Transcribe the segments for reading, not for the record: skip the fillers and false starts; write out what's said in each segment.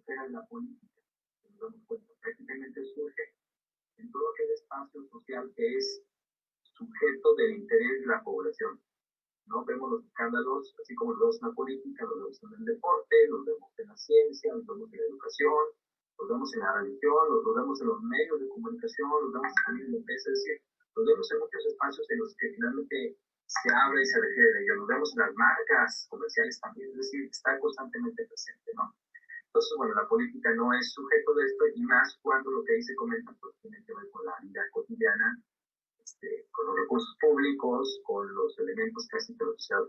esfera de la política. Nos damos cuenta, prácticamente surge en todo aquel espacio social que es sujeto del interés de la población. ¿No? Vemos los escándalos, así como los vemos en la política, los vemos en el deporte, los vemos en la ciencia, los vemos en la educación, los vemos en la religión, los vemos en los medios de comunicación, los vemos también en la empresa, es decir, los vemos en muchos espacios en los que finalmente se habla y se refiere de ello, los vemos en las marcas comerciales también, es decir, está constantemente presente, ¿no? Entonces, bueno, la política no es sujeto de esto y más cuando lo que ahí se comenta pues tiene que ver con la vida cotidiana, con los recursos públicos, con los elementos que hacen que la sociedad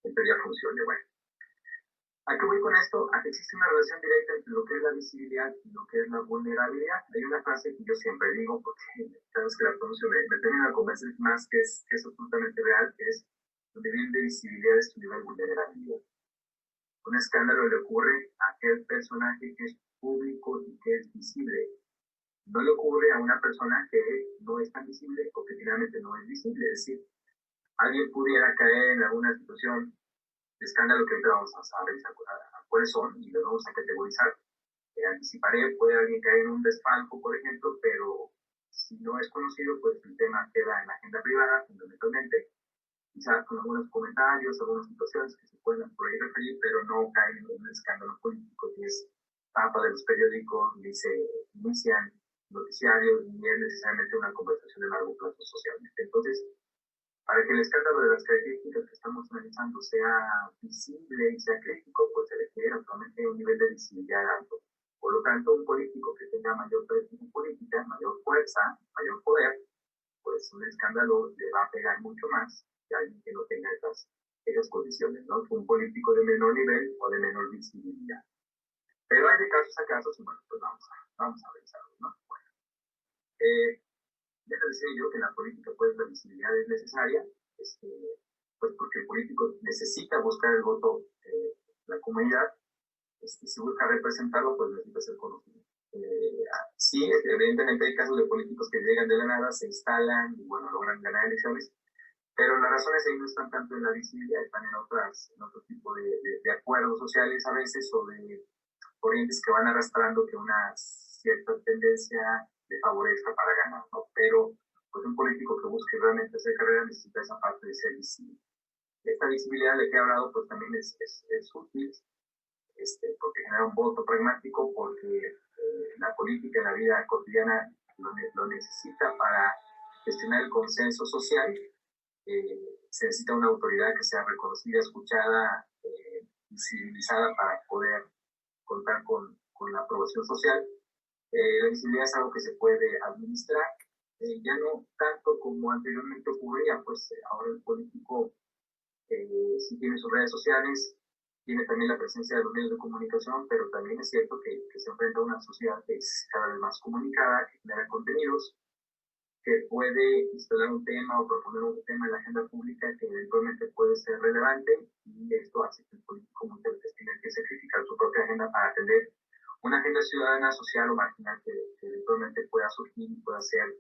en teoría funcione. Bueno, ¿a qué voy con esto? A que existe una relación directa entre lo que es la visibilidad y lo que es la vulnerabilidad. Hay una frase que yo siempre digo, porque cada vez que la pronuncio me termina de convencer más que es absolutamente real, que es tu nivel de visibilidad es tu nivel de vulnerabilidad. Un escándalo le ocurre a aquel personaje que es público y que es visible. No le ocurre a una persona que no es tan visible o que finalmente no es visible. Es decir, alguien pudiera caer en alguna situación de escándalo que ahorita vamos a ver cuáles son y lo vamos a categorizar. Anticiparé, puede alguien caer en un desfalco, por ejemplo, pero si no es conocido, pues el tema queda en la agenda privada, fundamentalmente, quizás con algunos comentarios, algunas situaciones que se puedan por ahí referir, pero no caen en un escándalo político que es tapa de los periódicos, ni se inician noticiarios, ni es necesariamente una conversación de largo plazo socialmente. Entonces, para que el escándalo de las características que estamos analizando sea visible y sea crítico, pues se requiere actualmente un nivel de visibilidad alto. Por lo tanto, un político que tenga mayor presencia política, mayor fuerza, mayor poder, pues un escándalo le va a pegar mucho más que alguien que no tenga esas condiciones, ¿no? Un político de menor nivel o de menor visibilidad. Pero hay de casos a casos y bueno, pues vamos a revisarlo, ¿no? Bueno, ya les decía yo que la política, pues la visibilidad es necesaria, pues porque el político necesita buscar el voto de la comunidad, si busca representarlo, pues necesita ser conocido. Sí, evidentemente hay casos de políticos que llegan de la nada, se instalan y bueno, logran ganar elecciones, pero las razones ahí no están tanto en la visibilidad, están en otro tipo de acuerdos sociales a veces o de corrientes que van arrastrando que una cierta tendencia le favorezca para ganar, ¿no? Pero pues un político que busque realmente hacer carrera necesita esa parte de ser visible. Esta visibilidad de que he hablado pues también es útil, porque genera un voto pragmático, porque la política en la vida cotidiana lo necesita para gestionar el consenso social. Se necesita una autoridad que sea reconocida, escuchada, visibilizada para poder contar con la aprobación social. La visibilidad es algo que se puede administrar, ya no tanto como anteriormente ocurría, pues ahora el político sí tiene sus redes sociales, tiene también la presencia de los medios de comunicación, pero también es cierto que se enfrenta a una sociedad que es cada vez más comunicada, que genera contenidos, que puede instalar un tema o proponer un tema en la agenda pública que eventualmente puede ser relevante, y esto hace que el político muchas veces tenga que sacrificar su propia agenda para atender una agenda ciudadana, social o marginal que eventualmente pueda surgir y pueda ser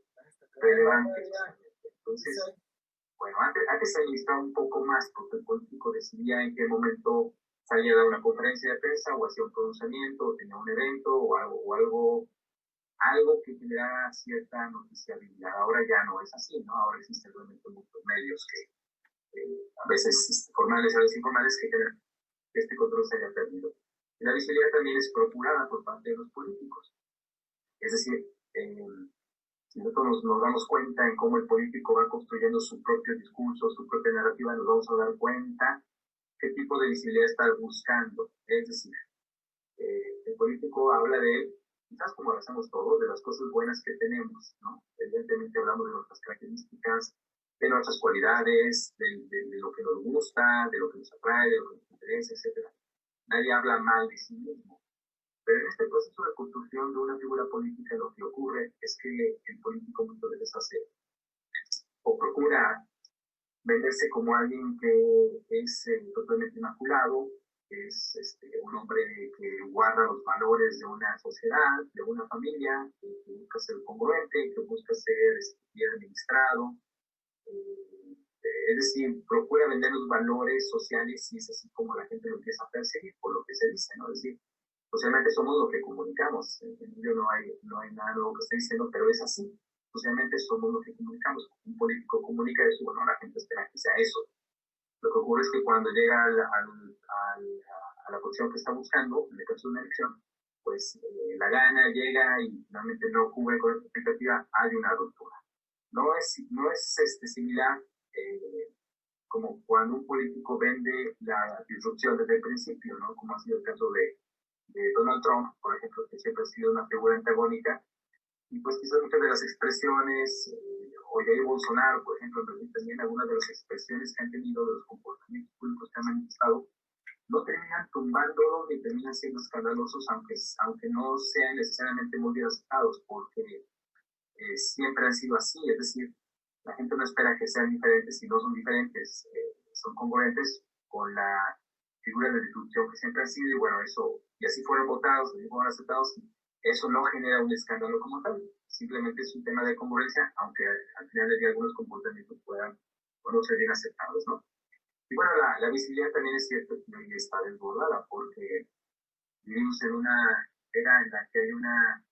relevante socialmente. Entonces, bueno, antes se administraba un poco más porque el político decidía en qué momento salía a dar una conferencia de prensa o hacía un pronunciamiento o tenía un evento o algo que generara cierta noticiabilidad. Ahora ya no es así, ¿no? Ahora existen realmente muchos medios que a veces formales, a veces informales, que generan que este control se haya perdido. Y la visibilidad también es procurada por parte de los políticos. Es decir, si nosotros nos damos cuenta en cómo el político va construyendo su propio discurso, su propia narrativa, nos vamos a dar cuenta qué tipo de visibilidad está buscando. Es decir, el político habla de él, quizás como lo hacemos todos, de las cosas buenas que tenemos, ¿no? Evidentemente hablamos de nuestras características, de nuestras cualidades, de lo que nos gusta, de lo que nos atrae, de lo que nos interesa, etc. Nadie habla mal de sí mismo. Pero en este proceso de construcción de una figura política lo que ocurre es que el político muchas veces hace o procura venderse como alguien que es totalmente inmaculado, que es un hombre que guarda los valores de una sociedad, de una familia, que busca ser congruente, que busca ser bien administrado. Es decir, procura vender los valores sociales y es así como la gente lo empieza a perseguir, por lo que se dice, ¿no? Es decir, Socialmente somos lo que comunicamos. En ello no hay nada nuevo que esté diciendo, pero es así. Socialmente somos lo que comunicamos. Un político comunica eso, bueno, la gente espera que sea eso. Lo que ocurre es que cuando llega a la posición que está buscando, en el caso de una elección, pues la gana, llega y finalmente no cubre con esa expectativa, hay una ruptura. No es similar como cuando un político vende la disrupción desde el principio, ¿no? Como ha sido el caso de Donald Trump, por ejemplo, que siempre ha sido una figura antagónica, y pues quizás muchas de las expresiones, o Jair Bolsonaro, por ejemplo, también algunas de las expresiones que han tenido de los comportamientos públicos que han manifestado, no terminan tumbándolo ni terminan siendo escandalosos, aunque no sean necesariamente muy bien aceptados, porque siempre han sido así, es decir, la gente no espera que sean diferentes, si no son diferentes, son congruentes con la figura de disrupción que siempre han sido, y bueno, eso, y así fueron votados, así fueron aceptados, eso no genera un escándalo como tal, simplemente es un tema de congruencia, aunque al final del día algunos comportamientos puedan o no ser bien aceptados, ¿no? Y bueno, la visibilidad también es cierto que hoy está desbordada, porque vivimos en una era en la que hay una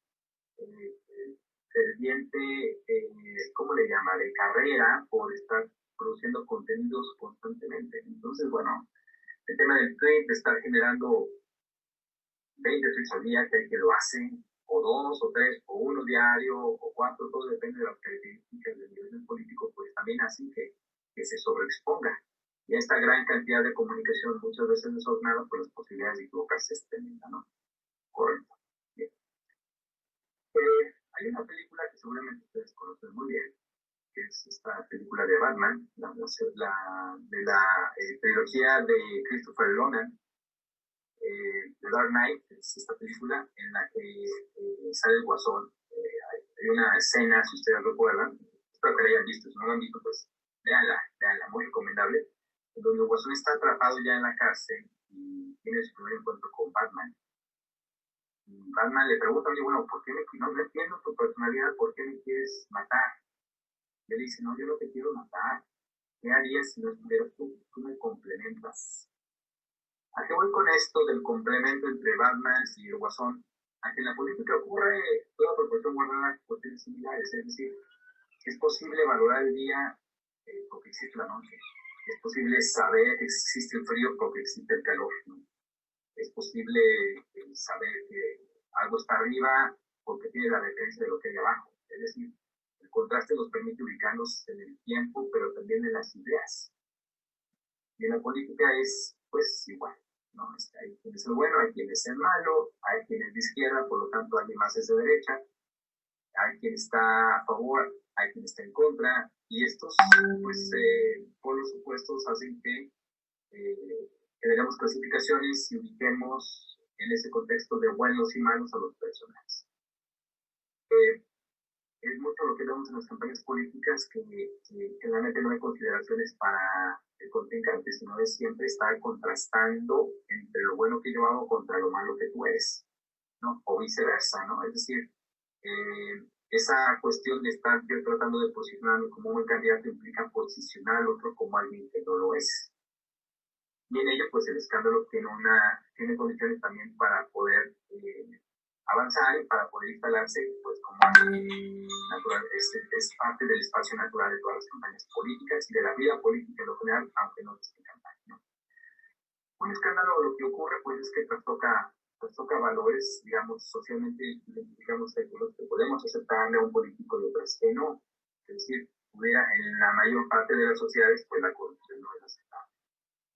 ferviente, ¿cómo le llama?, de carrera por estar produciendo contenidos constantemente. Entonces, bueno, el tema del tweet, de estar generando 20 tweets al día, que hay que lo hacen, o 2, o 3, o 1 diario, o 4, todo depende de las características del nivel político, pues también así que se sobreexponga. Y esta gran cantidad de comunicación, muchas veces desordenada, pues las posibilidades de equivocarse es tremenda, ¿no? Correcto. Bien. Hay una película que seguramente ustedes conocen muy bien, que es esta película de Batman, de la trilogía de Christopher Nolan, The Dark Knight, es esta película en la que sale el Guasón. Hay una escena, si ustedes recuerdan, espero que la hayan visto, si no la han visto, pues véanla, muy recomendable, en donde el Guasón está atrapado ya en la cárcel y tiene su primer encuentro con Batman. Y Batman le pregunta, oye, bueno, ¿por qué no entiendo tu personalidad? ¿Por qué me quieres matar? Y él dice, no, yo no te quiero matar. ¿Qué harías si no estuvieras tú? Tú me complementas. ¿A qué voy con esto del complemento entre Batman y el Guasón? A que en la política ocurre toda proporción guardada cuestiones similares, es decir, es posible valorar el día porque existe la noche, es posible saber que existe el frío porque existe el calor, ¿no? Es posible saber que algo está arriba porque tiene la referencia de lo que hay abajo, es decir, el contraste nos permite ubicarnos en el tiempo, pero también en las ideas. Y en la política es, pues, igual, ¿no? Hay quien es el bueno, hay quien es el malo, hay quien es de izquierda, por lo tanto, alguien más es de derecha, hay quien está a favor, hay quien está en contra, y estos, pues, polos opuestos hacen que generemos clasificaciones y ubiquemos en ese contexto de buenos y malos a los personajes. Es mucho lo que vemos en las campañas políticas que generalmente no hay consideraciones para el contrincante, sino es siempre estar contrastando entre lo bueno que yo hago contra lo malo que tú eres, ¿no? O viceversa, ¿no? Es decir, esa cuestión de estar yo tratando de posicionarme como un buen candidato implica posicionar al otro como alguien que no lo es. Y en ello, pues el escándalo tiene condiciones también para poder avanzar y para poder instalarse, pues como natural, es parte del espacio natural de todas las campañas políticas y de la vida política en lo general, aunque no esté en campaña, ¿no? Un escándalo, lo que ocurre, pues es que trastoca valores, digamos, socialmente identificamos algunos que podemos aceptarle a un político y otros que no. Es decir, en la mayor parte de las sociedades, pues la corrupción no es aceptable,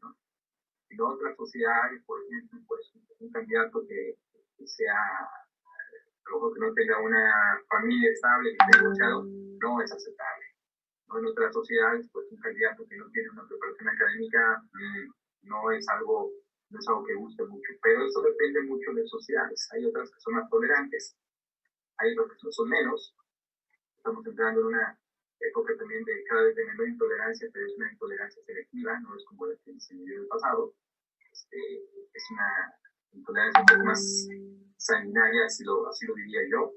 ¿no? En otras sociedades, por ejemplo, pues un candidato que sea que no tenga una familia estable, que esté divorciado, no es aceptable. ¿No? En otras sociedades, pues un candidato que no tiene una preparación académica no es algo que guste mucho. Pero eso depende mucho de sociedades. Hay otras que son más tolerantes, hay otras que son menos. Estamos entrando en una época también de cada vez de menor intolerancia, pero es una intolerancia selectiva, no es como la que se vivió en el pasado. Es una intolerancia un poco más sanguinaria, así lo diría yo.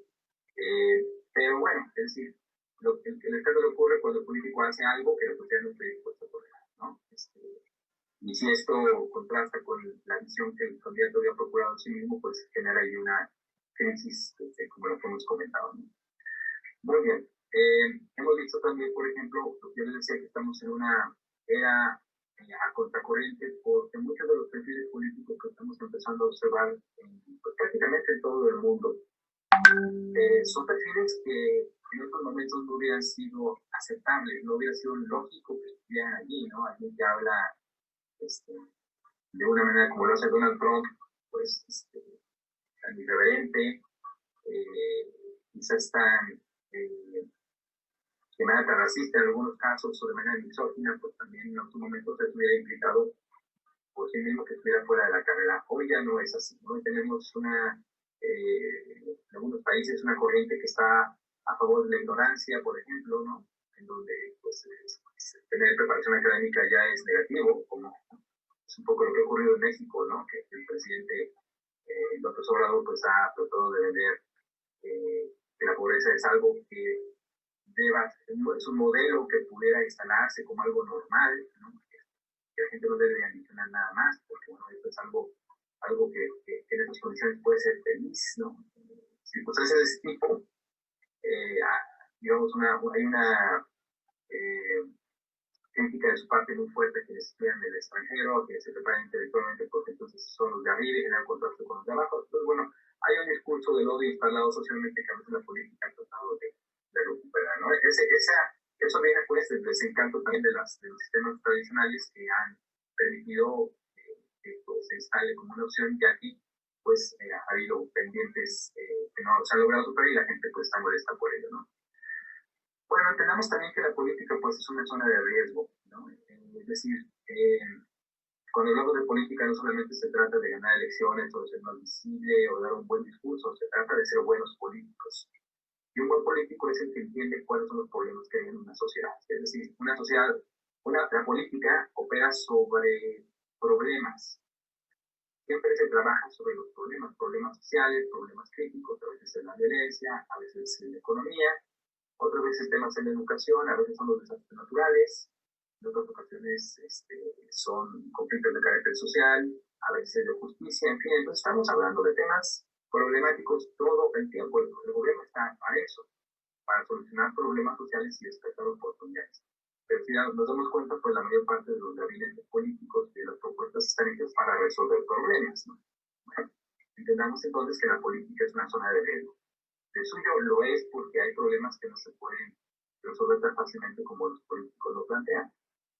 Pero bueno, es decir, el escándalo ocurre cuando el político hace algo que la sociedad no está dispuesta a tolerar, ¿no? Y si esto contrasta con la visión que el candidato había procurado en sí mismo, pues genera ahí una crisis, como lo que hemos comentado, ¿no? Muy bien. Hemos visto también, por ejemplo, lo que yo les decía, que estamos en una era a contracorriente, porque muchos de los perfiles políticos que estamos empezando a observar pues, prácticamente en todo el mundo son perfiles que en otros momentos no hubieran sido aceptables, no hubiera sido lógico que estuvieran allí, ¿no? Alguien que habla de una manera como lo hace Donald Trump, pues tan irreverente, quizás tan de manera tan racista en algunos casos o de manera misógina, pues también en otros momentos se hubiera implicado por sí mismo que estuviera fuera de la carrera. Hoy ya no es así. Hoy tenemos en algunos países una corriente que está a favor de la ignorancia, por ejemplo, ¿no? En donde pues, tener preparación académica ya es negativo, como es un poco lo que ha ocurrido en México, ¿no? Que el presidente López Obrador pues, ha tratado de vender que la pobreza es algo que es un modelo que pudiera instalarse como algo normal, ¿no? Que la gente no debe ambicionar nada más, porque bueno, esto es algo que en estas condiciones puede ser feliz, ¿no? Circunstancias de ese tipo, digamos, hay una crítica de su parte muy fuerte a quienes estudian en el extranjero, a quienes se preparan intelectualmente, porque entonces son los de arriba y generan contraste con los de abajo. Entonces, bueno, hay un discurso del odio instalado socialmente que a veces la política ha tratado de recuperar, ¿no? Eso viene pues del desencanto también de los sistemas tradicionales que han permitido que esto se instale como una opción, ya que pues ha habido pendientes que no se han logrado superar y la gente pues está molesta por ello, ¿no? Bueno, entendamos también que la política pues es una zona de riesgo, ¿no? Es decir, cuando hablamos de política no solamente se trata de ganar elecciones o de ser más visible o dar un buen discurso, se trata de ser buenos políticos. Y un buen político es el que entiende cuáles son los problemas que hay en una sociedad. Es decir, una sociedad, la política opera sobre problemas. Siempre se trabaja sobre los problemas sociales, problemas críticos, a veces en la violencia, a veces en la economía, otras veces temas en la educación, a veces son los desastres naturales, en otras ocasiones son conflictos de carácter social, a veces de justicia, en fin. Entonces estamos hablando de temas problemáticos todo el tiempo. El gobierno está para eso, para solucionar problemas sociales y despertar oportunidades. Pero si nos damos cuenta, pues la mayor parte de los gabinetes políticos y de las propuestas están hechas para resolver problemas, ¿no? Bueno, entendamos entonces que la política es una zona de riesgo. De suyo lo es porque hay problemas que no se pueden resolver tan fácilmente como los políticos lo plantean.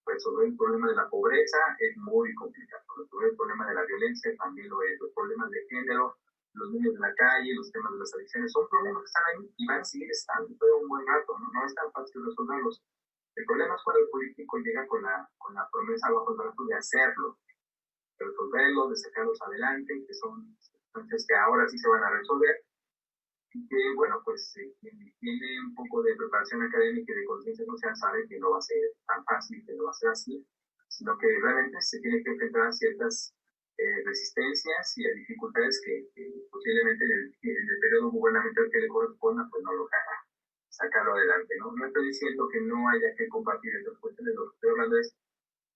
Resolver el problema de la pobreza es muy complicado. Resolver el problema de la violencia también lo es. Los problemas de género, los niños de la calle, los temas de las adicciones, son problemas que están ahí y van a seguir estando todo un buen rato. No es tan fácil resolverlos. El problema es cuando el político llega con la promesa bajo el brazo de hacerlo, de resolverlos, de sacarlos adelante, que son circunstancias que ahora sí se van a resolver. Y que, bueno, pues quien tiene un poco de preparación académica y de conciencia social sabe que no va a ser tan fácil, que no va a ser así, sino que realmente se tiene que enfrentar a ciertas resistencias y a dificultades que posiblemente en el periodo gubernamental que le corresponda, pues no lo haga sacarlo adelante, ¿no? No estoy diciendo que no haya que compartir estas cuestiones, lo que estoy hablando es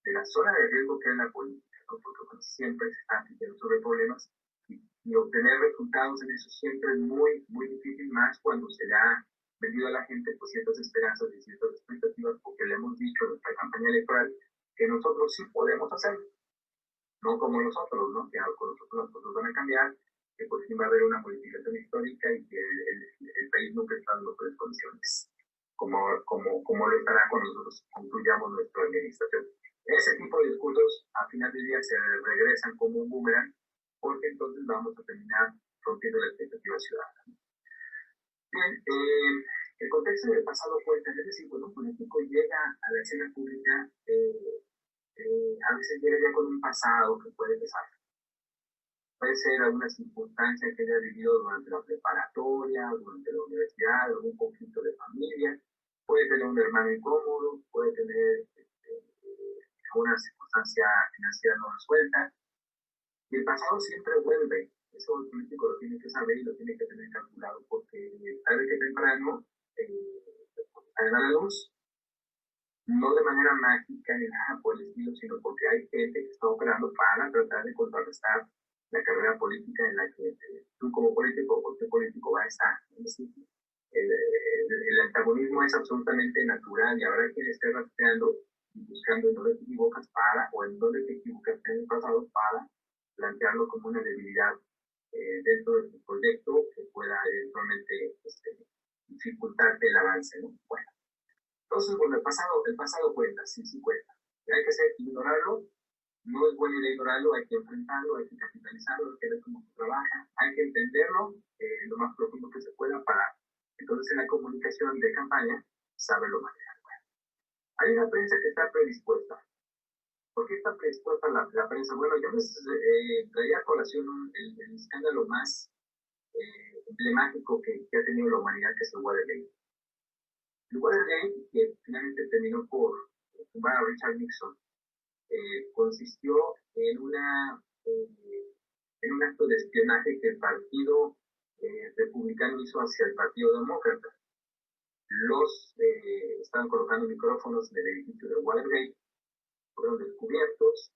de la zona de riesgo que es la política, ¿no? Porque pues, siempre se está planteando sobre problemas y obtener resultados en eso siempre es muy, muy difícil, más cuando se le ha vendido a la gente pues, ciertas esperanzas y ciertas expectativas, porque le hemos dicho en nuestra campaña electoral que nosotros sí podemos hacerlo, no como nosotros, ¿no? Que con nosotros las cosas van a cambiar, que por fin va a haber una modificación histórica y que el país nunca está en mejores condiciones, como lo estará cuando nosotros concluyamos nuestra administración. Ese tipo de discursos, a final del día, se regresan como un boomerang, porque entonces vamos a terminar rompiendo la expectativa ciudadana. Bien, el contexto del pasado cuenta, es decir, cuando un político llega a la escena pública, a veces llega ya con un pasado que puede pesar. Puede ser alguna circunstancia que haya vivido durante la preparatoria, durante la universidad, algún conflicto de familia, puede tener un hermano incómodo, puede tener alguna circunstancia financiera no resuelta. Y el pasado siempre vuelve. Eso el político lo tiene que saber y lo tiene que tener calculado, porque tarde que temprano a la luz no de manera mágica ni nada por el estilo, sino porque hay gente que está operando para tratar de contrarrestar la carrera política en la que tú como político o cualquier político va a estar. Es decir, el antagonismo es absolutamente natural y habrá quien esté rastreando y buscando en dónde te equivocas para, o en dónde te equivocaste en el pasado para plantearlo como una debilidad dentro de tu proyecto que pueda eventualmente dificultarte el avance, ¿no? Bueno, entonces, bueno, el pasado cuenta, sí, sí cuenta. Hay que ignorarlo, no es buena idea ignorarlo, hay que enfrentarlo, hay que capitalizarlo, hay que ver cómo se trabaja, hay que entenderlo lo más profundo que se pueda para, entonces en la comunicación de campaña, saberlo manejar. Bueno, hay una prensa que está predispuesta. ¿Por qué está predispuesta la prensa? Bueno, yo les traía a colación el escándalo más emblemático que ha tenido la humanidad, que es el Watergate. El Watergate, que finalmente terminó por tumbar a Richard Nixon, consistió en un acto de espionaje que el partido republicano hizo hacia el partido demócrata. Estaban colocando micrófonos en el edificio de Watergate, fueron descubiertos,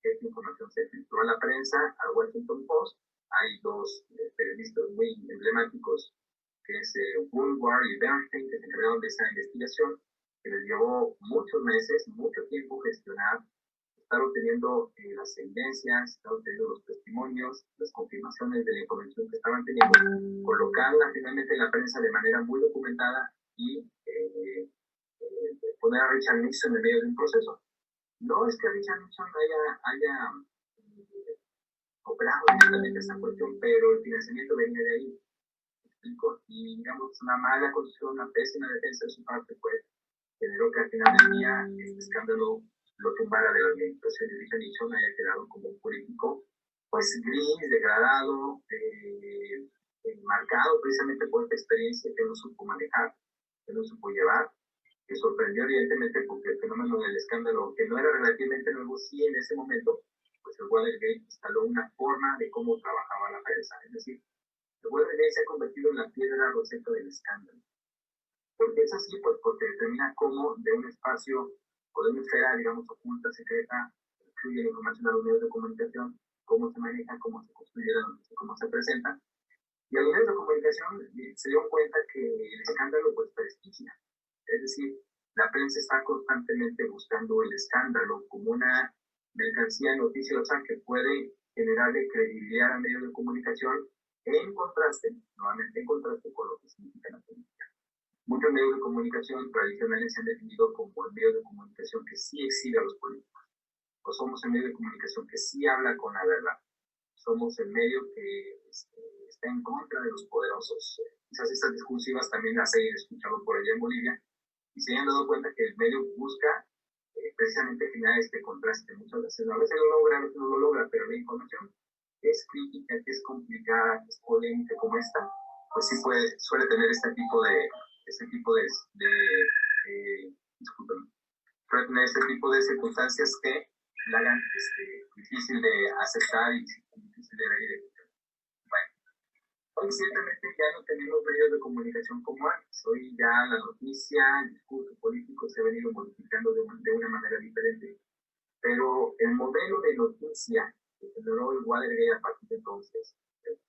esta información se filtró a la prensa, al Washington Post. Hay dos periodistas muy emblemáticos, que es Woodward y Bernstein, que se encargaron de esa investigación, que les llevó muchos meses, mucho tiempo gestionar, estar obteniendo las evidencias, estar obteniendo los testimonios, las confirmaciones de la información que estaban teniendo, colocarla finalmente en la prensa de manera muy documentada y poner a Richard Nixon en medio de un proceso. No es que Richard Nixon haya operado directamente esa cuestión, pero el financiamiento venía de ahí. Y digamos, una mala construcción, una pésima defensa de su parte, pues generó que al final del día este escándalo lo tumbara de la administración y Richard Nixon haya quedado como un político pues gris, degradado, marcado precisamente por esta experiencia que no supo manejar, que no supo llevar, que sorprendió evidentemente porque el fenómeno del escándalo, que no era relativamente nuevo, sí en ese momento, pues el Watergate instaló una forma de cómo trabajaba la prensa. Es decir, el Watergate se ha convertido en la piedra roseta del escándalo. ¿Por qué es así? Pues porque determina cómo de un espacio o de una esfera, digamos, oculta, secreta, fluye la información a los medios de comunicación, cómo se maneja, cómo se construye la noticia, cómo se presenta. Y a los medios de comunicación se dieron cuenta que el escándalo pues prestigia. Es decir, la prensa está constantemente buscando el escándalo como una mercancía noticiosa que puede generarle credibilidad a medios de comunicación en contraste, nuevamente en contraste con lo que significa la política. Muchos medios de comunicación tradicionales se han definido como el medio de comunicación que sí exhibe a los políticos. O somos el medio de comunicación que sí habla con la verdad. Somos el medio que está en contra de los poderosos. Quizás estas discursivas también las he escuchado por allá en Bolivia y se han dado cuenta que el medio busca precisamente generar este contraste. Muchas veces, a veces lo logra, a veces no lo logra, pero la información que es crítica, que es complicada, que es polémica como esta, pues sí suele tener este tipo de circunstancias que la hagan difícil de aceptar y difícil de ver. Bueno, hoy ciertamente ya no tenemos medios de comunicación como antes. Hoy ya la noticia, el discurso político se ha venido modificando de una manera diferente. Pero el modelo de noticia que generó el Watergate a partir de entonces,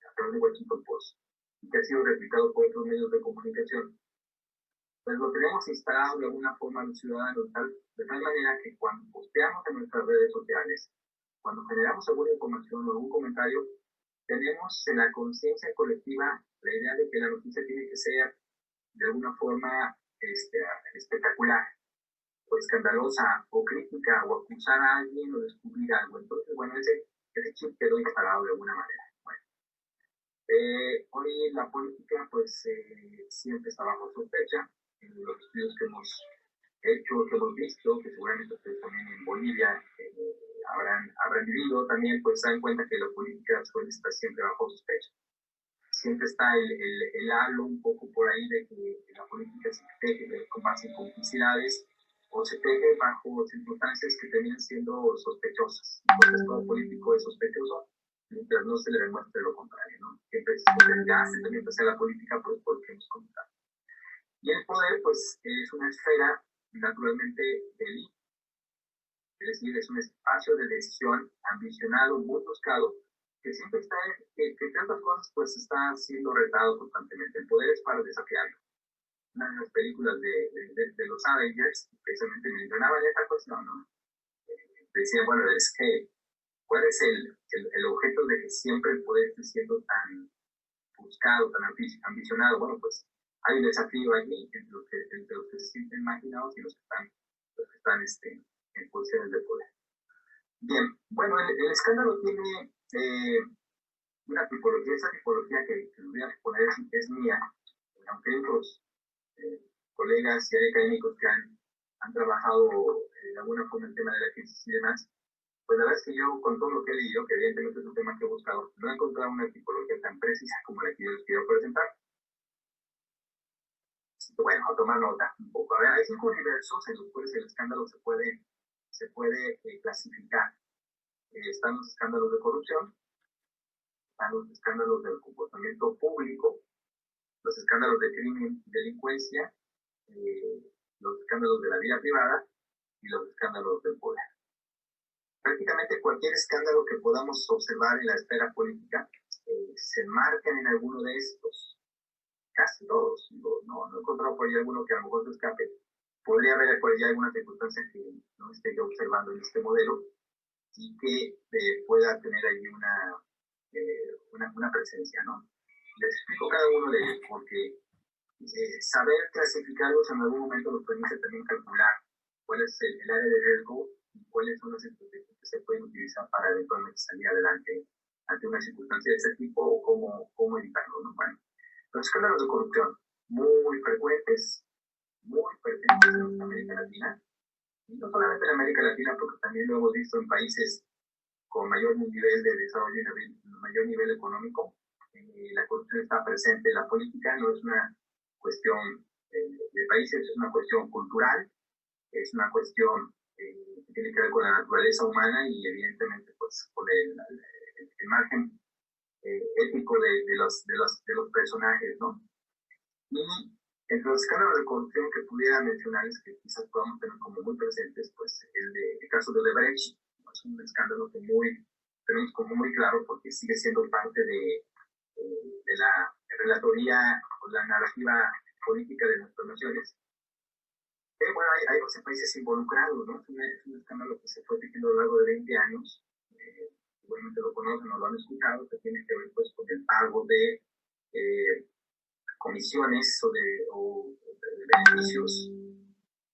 a través de Washington Post, y que ha sido replicado por otros medios de comunicación, pues lo tenemos instalado de alguna forma al ciudadano, de tal manera que cuando posteamos en nuestras redes sociales, cuando generamos alguna información o algún comentario, tenemos en la conciencia colectiva la idea de que la noticia tiene que ser de alguna forma espectacular, o escandalosa, o crítica, o acusar a alguien, o descubrir algo. Entonces, bueno, ese chip quedó instalado de alguna manera. Bueno, hoy la política, pues, siempre está bajo sospecha. En los estudios que hemos hecho, que hemos visto, que seguramente ustedes también en Bolivia habrán vivido también, pues se dan cuenta que la política suele estar siempre bajo sospecha. Siempre está el halo un poco por ahí de que la política se teje con base en complicidades o se teje bajo circunstancias que terminan siendo sospechosas. Entonces todo político es sospechoso mientras no se le demuestre lo contrario, ¿no? Siempre existe el desgaste también hacia la política, pues porque hemos comentado. Y el poder, pues, es una esfera naturalmente del, es decir, es un espacio de decisión ambicionado, muy buscado, que siempre está, que entre otras cosas, pues está siendo retado constantemente. El poder es para desafiarlo. Una de las películas de los Avengers, precisamente mencionaban esta cuestión, ¿no? Decía, bueno, es que, ¿cuál es el objeto de que siempre el poder esté siendo tan buscado, tan ambicionado? Bueno, pues hay un desafío allí entre los que se sienten marginados y los que están en posiciones de poder. Bien, bueno, el escándalo tiene una tipología, esa tipología que voy a exponer es mía, aunque hay otros colegas y hay académicos que han trabajado de alguna forma el tema de la crisis y demás, pues la verdad es que yo, con todo lo que he leído, que evidentemente es un tema que he buscado, no he encontrado una tipología tan precisa como la que yo les quiero presentar. Bueno, a tomar nota un poco. A ver, hay 5 universos en los cuales el escándalo se puede clasificar. Están los escándalos de corrupción, están los escándalos del comportamiento público, los escándalos de crimen y delincuencia, los escándalos de la vida privada y los escándalos del poder. Prácticamente cualquier escándalo que podamos observar en la esfera política se enmarcan en alguno de estos. Casi todos. No he encontrado por ahí alguno que a lo mejor se escape. Podría haber por ahí alguna circunstancia que no esté yo observando en este modelo y que pueda tener allí una presencia, ¿no? Les explico cada uno de ellos porque saber clasificarlos en algún momento nos permite también calcular cuál es el área de riesgo y cuáles son las estrategias que se pueden utilizar para eventualmente salir adelante ante una circunstancia de ese tipo o cómo evitarlo, ¿no? Bueno, los escándalos de corrupción muy frecuentes en América Latina, y no solamente en América Latina, porque también lo hemos visto en países con mayor nivel de desarrollo y mayor nivel económico. La corrupción está presente en la política, no es una cuestión de países, es una cuestión cultural, es una cuestión que tiene que ver con la naturaleza humana y evidentemente pues con el margen ético de los personajes, ¿no? Y entre los escándalos de corrupción que pudiera mencionarles, que quizás podamos tener como muy presentes, pues el caso de Odebrecht es un escándalo que tenemos como muy claro porque sigue siendo parte de la relatoría o la narrativa política de nuestras naciones. Bueno, hay 12 países involucrados, ¿no? Es un escándalo que se fue tejiendo a lo largo de 20 años. Igualmente lo conocen o lo han escuchado, que tiene que ver pues con el pago de comisiones o de beneficios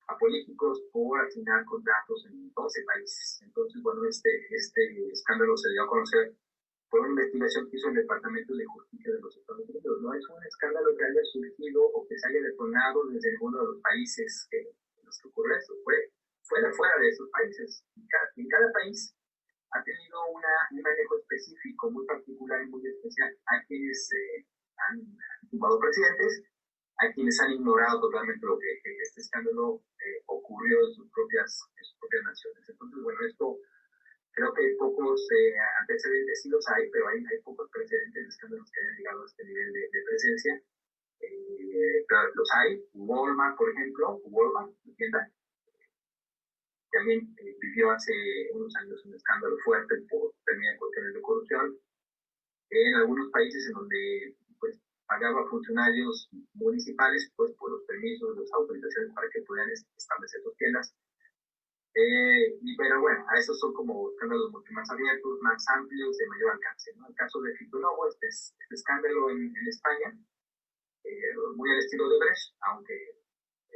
a políticos por asignar contratos en 12 países. Entonces, bueno, este escándalo se dio a conocer por una investigación que hizo el Departamento de Justicia de los Estados Unidos. No es un escándalo que haya surgido o que se haya detonado desde ninguno de los países en los que ocurrió esto. Fue fuera de esos países. En cada país ha tenido un manejo específico, muy particular y muy especial. Hay quienes han tumbado presidentes, hay quienes han ignorado totalmente lo que este escándalo ocurrió en sus propias naciones. Entonces, bueno, esto creo que pocos antecedentes sí los hay, pero hay pocos precedentes de escándalos que hayan llegado a este nivel de presencia. Pero los hay. Walmart, por ejemplo, Walmart, la tienda, también vivió hace unos años un escándalo fuerte por también cuestiones de corrupción. En algunos países en donde pues pagaba a funcionarios municipales pues por los permisos, las autorizaciones para que pudieran establecer sus tiendas. Pero bueno, a esos son como escándalos mucho más abiertos, más amplios, de mayor alcance, ¿no? El caso de Fitonovo, este escándalo en España, muy al estilo de Brecht, aunque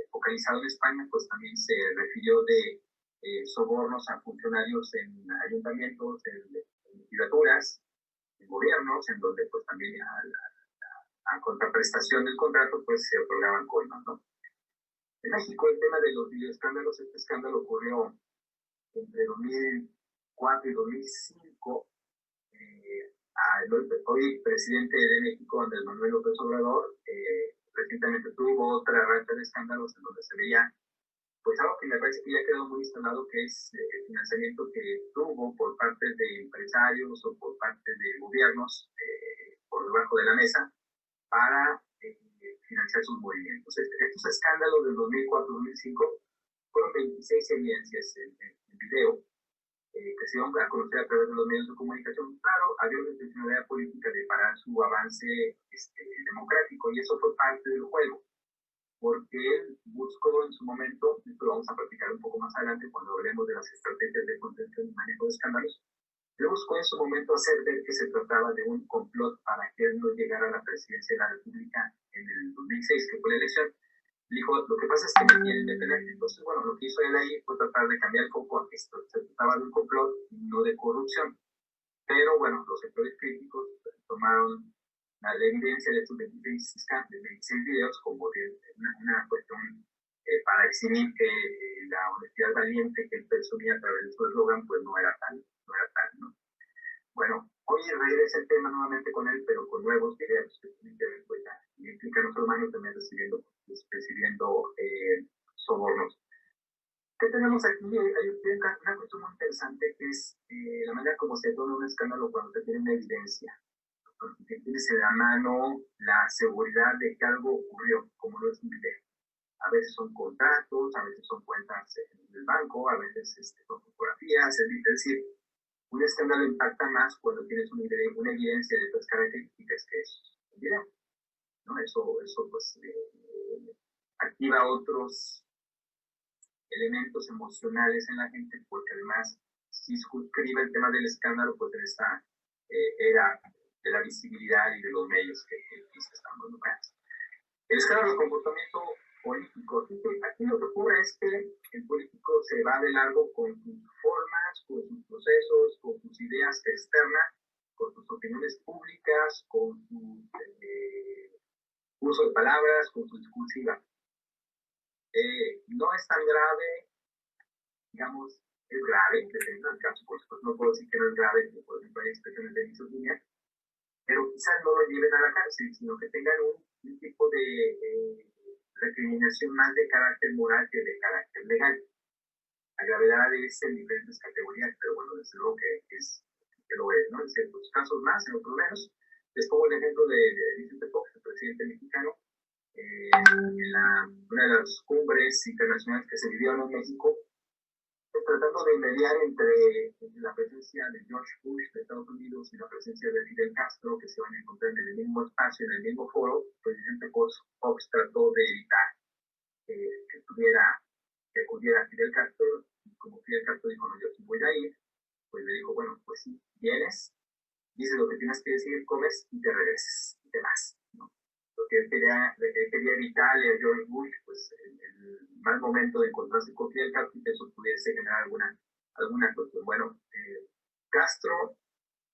focalizado en España, pues también se refirió de sobornos a funcionarios en ayuntamientos, en legislaturas, en gobiernos, en donde pues también a contraprestación del contrato pues se otorgaban coimas, ¿no? En México el tema de los videoescándalos, este escándalo ocurrió entre 2004 y 2005. Hoy presidente de México, Andrés Manuel López Obrador, recientemente tuvo otra racha de escándalos en donde se veía pues algo que me parece que ya quedó muy instalado, que es el financiamiento que tuvo por parte de empresarios o por parte de gobiernos por debajo de la mesa para financiar sus movimientos. Estos escándalos del 2004-2005 fueron 26 evidencias en video que se iban a conocer a través de los medios de comunicación. Claro, había una intencionalidad política de parar su avance democrático, y eso fue parte del juego, porque él buscó en su momento, esto lo vamos a platicar un poco más adelante cuando hablemos de las estrategias de contención y manejo de escándalos, él buscó en su momento hacer ver que se trataba de un complot para que él no llegara a la presidencia de la República en el 2006, que fue la elección. Dijo, lo que pasa es que me quieren detener. Entonces, bueno, lo que hizo él ahí fue tratar de cambiar el foco a que esto se trataba de un complot y no de corrupción. Pero bueno, los sectores críticos tomaron la evidencia de estos 26 videos como de una cuestión para exhibir que la honestidad valiente que él presumía a través de su eslogan, pues no era tal, ¿no? Bueno, hoy regresa el tema nuevamente con él, pero con nuevos videos que tienen que ver, pues, y implica a nuestros hermanos también recibiendo sobornos. ¿Qué tenemos aquí? Hay una cuestión muy interesante que es la manera como se toma un escándalo cuando se tiene una evidencia. Cuando tienes en la mano la seguridad de que algo ocurrió, como no es un video. A veces son contratos, a veces son cuentas del banco, a veces son fotografías, es decir, un escándalo impacta más cuando tienes una evidencia de estas características que es un video, ¿no? Eso pues activa otros elementos emocionales en la gente, porque además si suscribe el tema del escándalo, pues en esta era de la visibilidad y de los medios que se están involucrados. El escándalo de comportamiento político. Aquí lo que ocurre es que el político se va de largo con sus formas, con sus procesos, con sus ideas externas, con sus opiniones públicas, con su uso de palabras, con su discursiva. No es tan grave, digamos, es grave, depende del caso, por supuesto, no puedo decir que no es grave, por ejemplo, hay expresiones de misoginia, pero quizás no lo lleven a la cárcel, sino que tengan un tipo de recriminación más de carácter moral que de carácter legal. La gravedad es en diferentes categorías, pero bueno, desde luego que lo es, ¿no? En ciertos casos más, en otros menos. Les pongo el ejemplo de Vicente Fox, el presidente mexicano, en una de las cumbres internacionales que se vivieron en México, tratando de mediar entre la presencia de George Bush de Estados Unidos y la presencia de Fidel Castro, que se van a encontrar en el mismo espacio, en el mismo foro. Pues Vicente Fox trató de evitar que acudiera Fidel Castro, y como Fidel Castro dijo, no, yo sí voy a ir, pues le dijo, bueno, pues sí, vienes, dices lo que tienes que decir, comes y te regreses, y te vas, ¿no? Lo que él quería evitarle a George Bush, pues el mal momento de encontrarse con Fidel Castro, y que eso pudiese generar alguna cuestión. Bueno, Castro,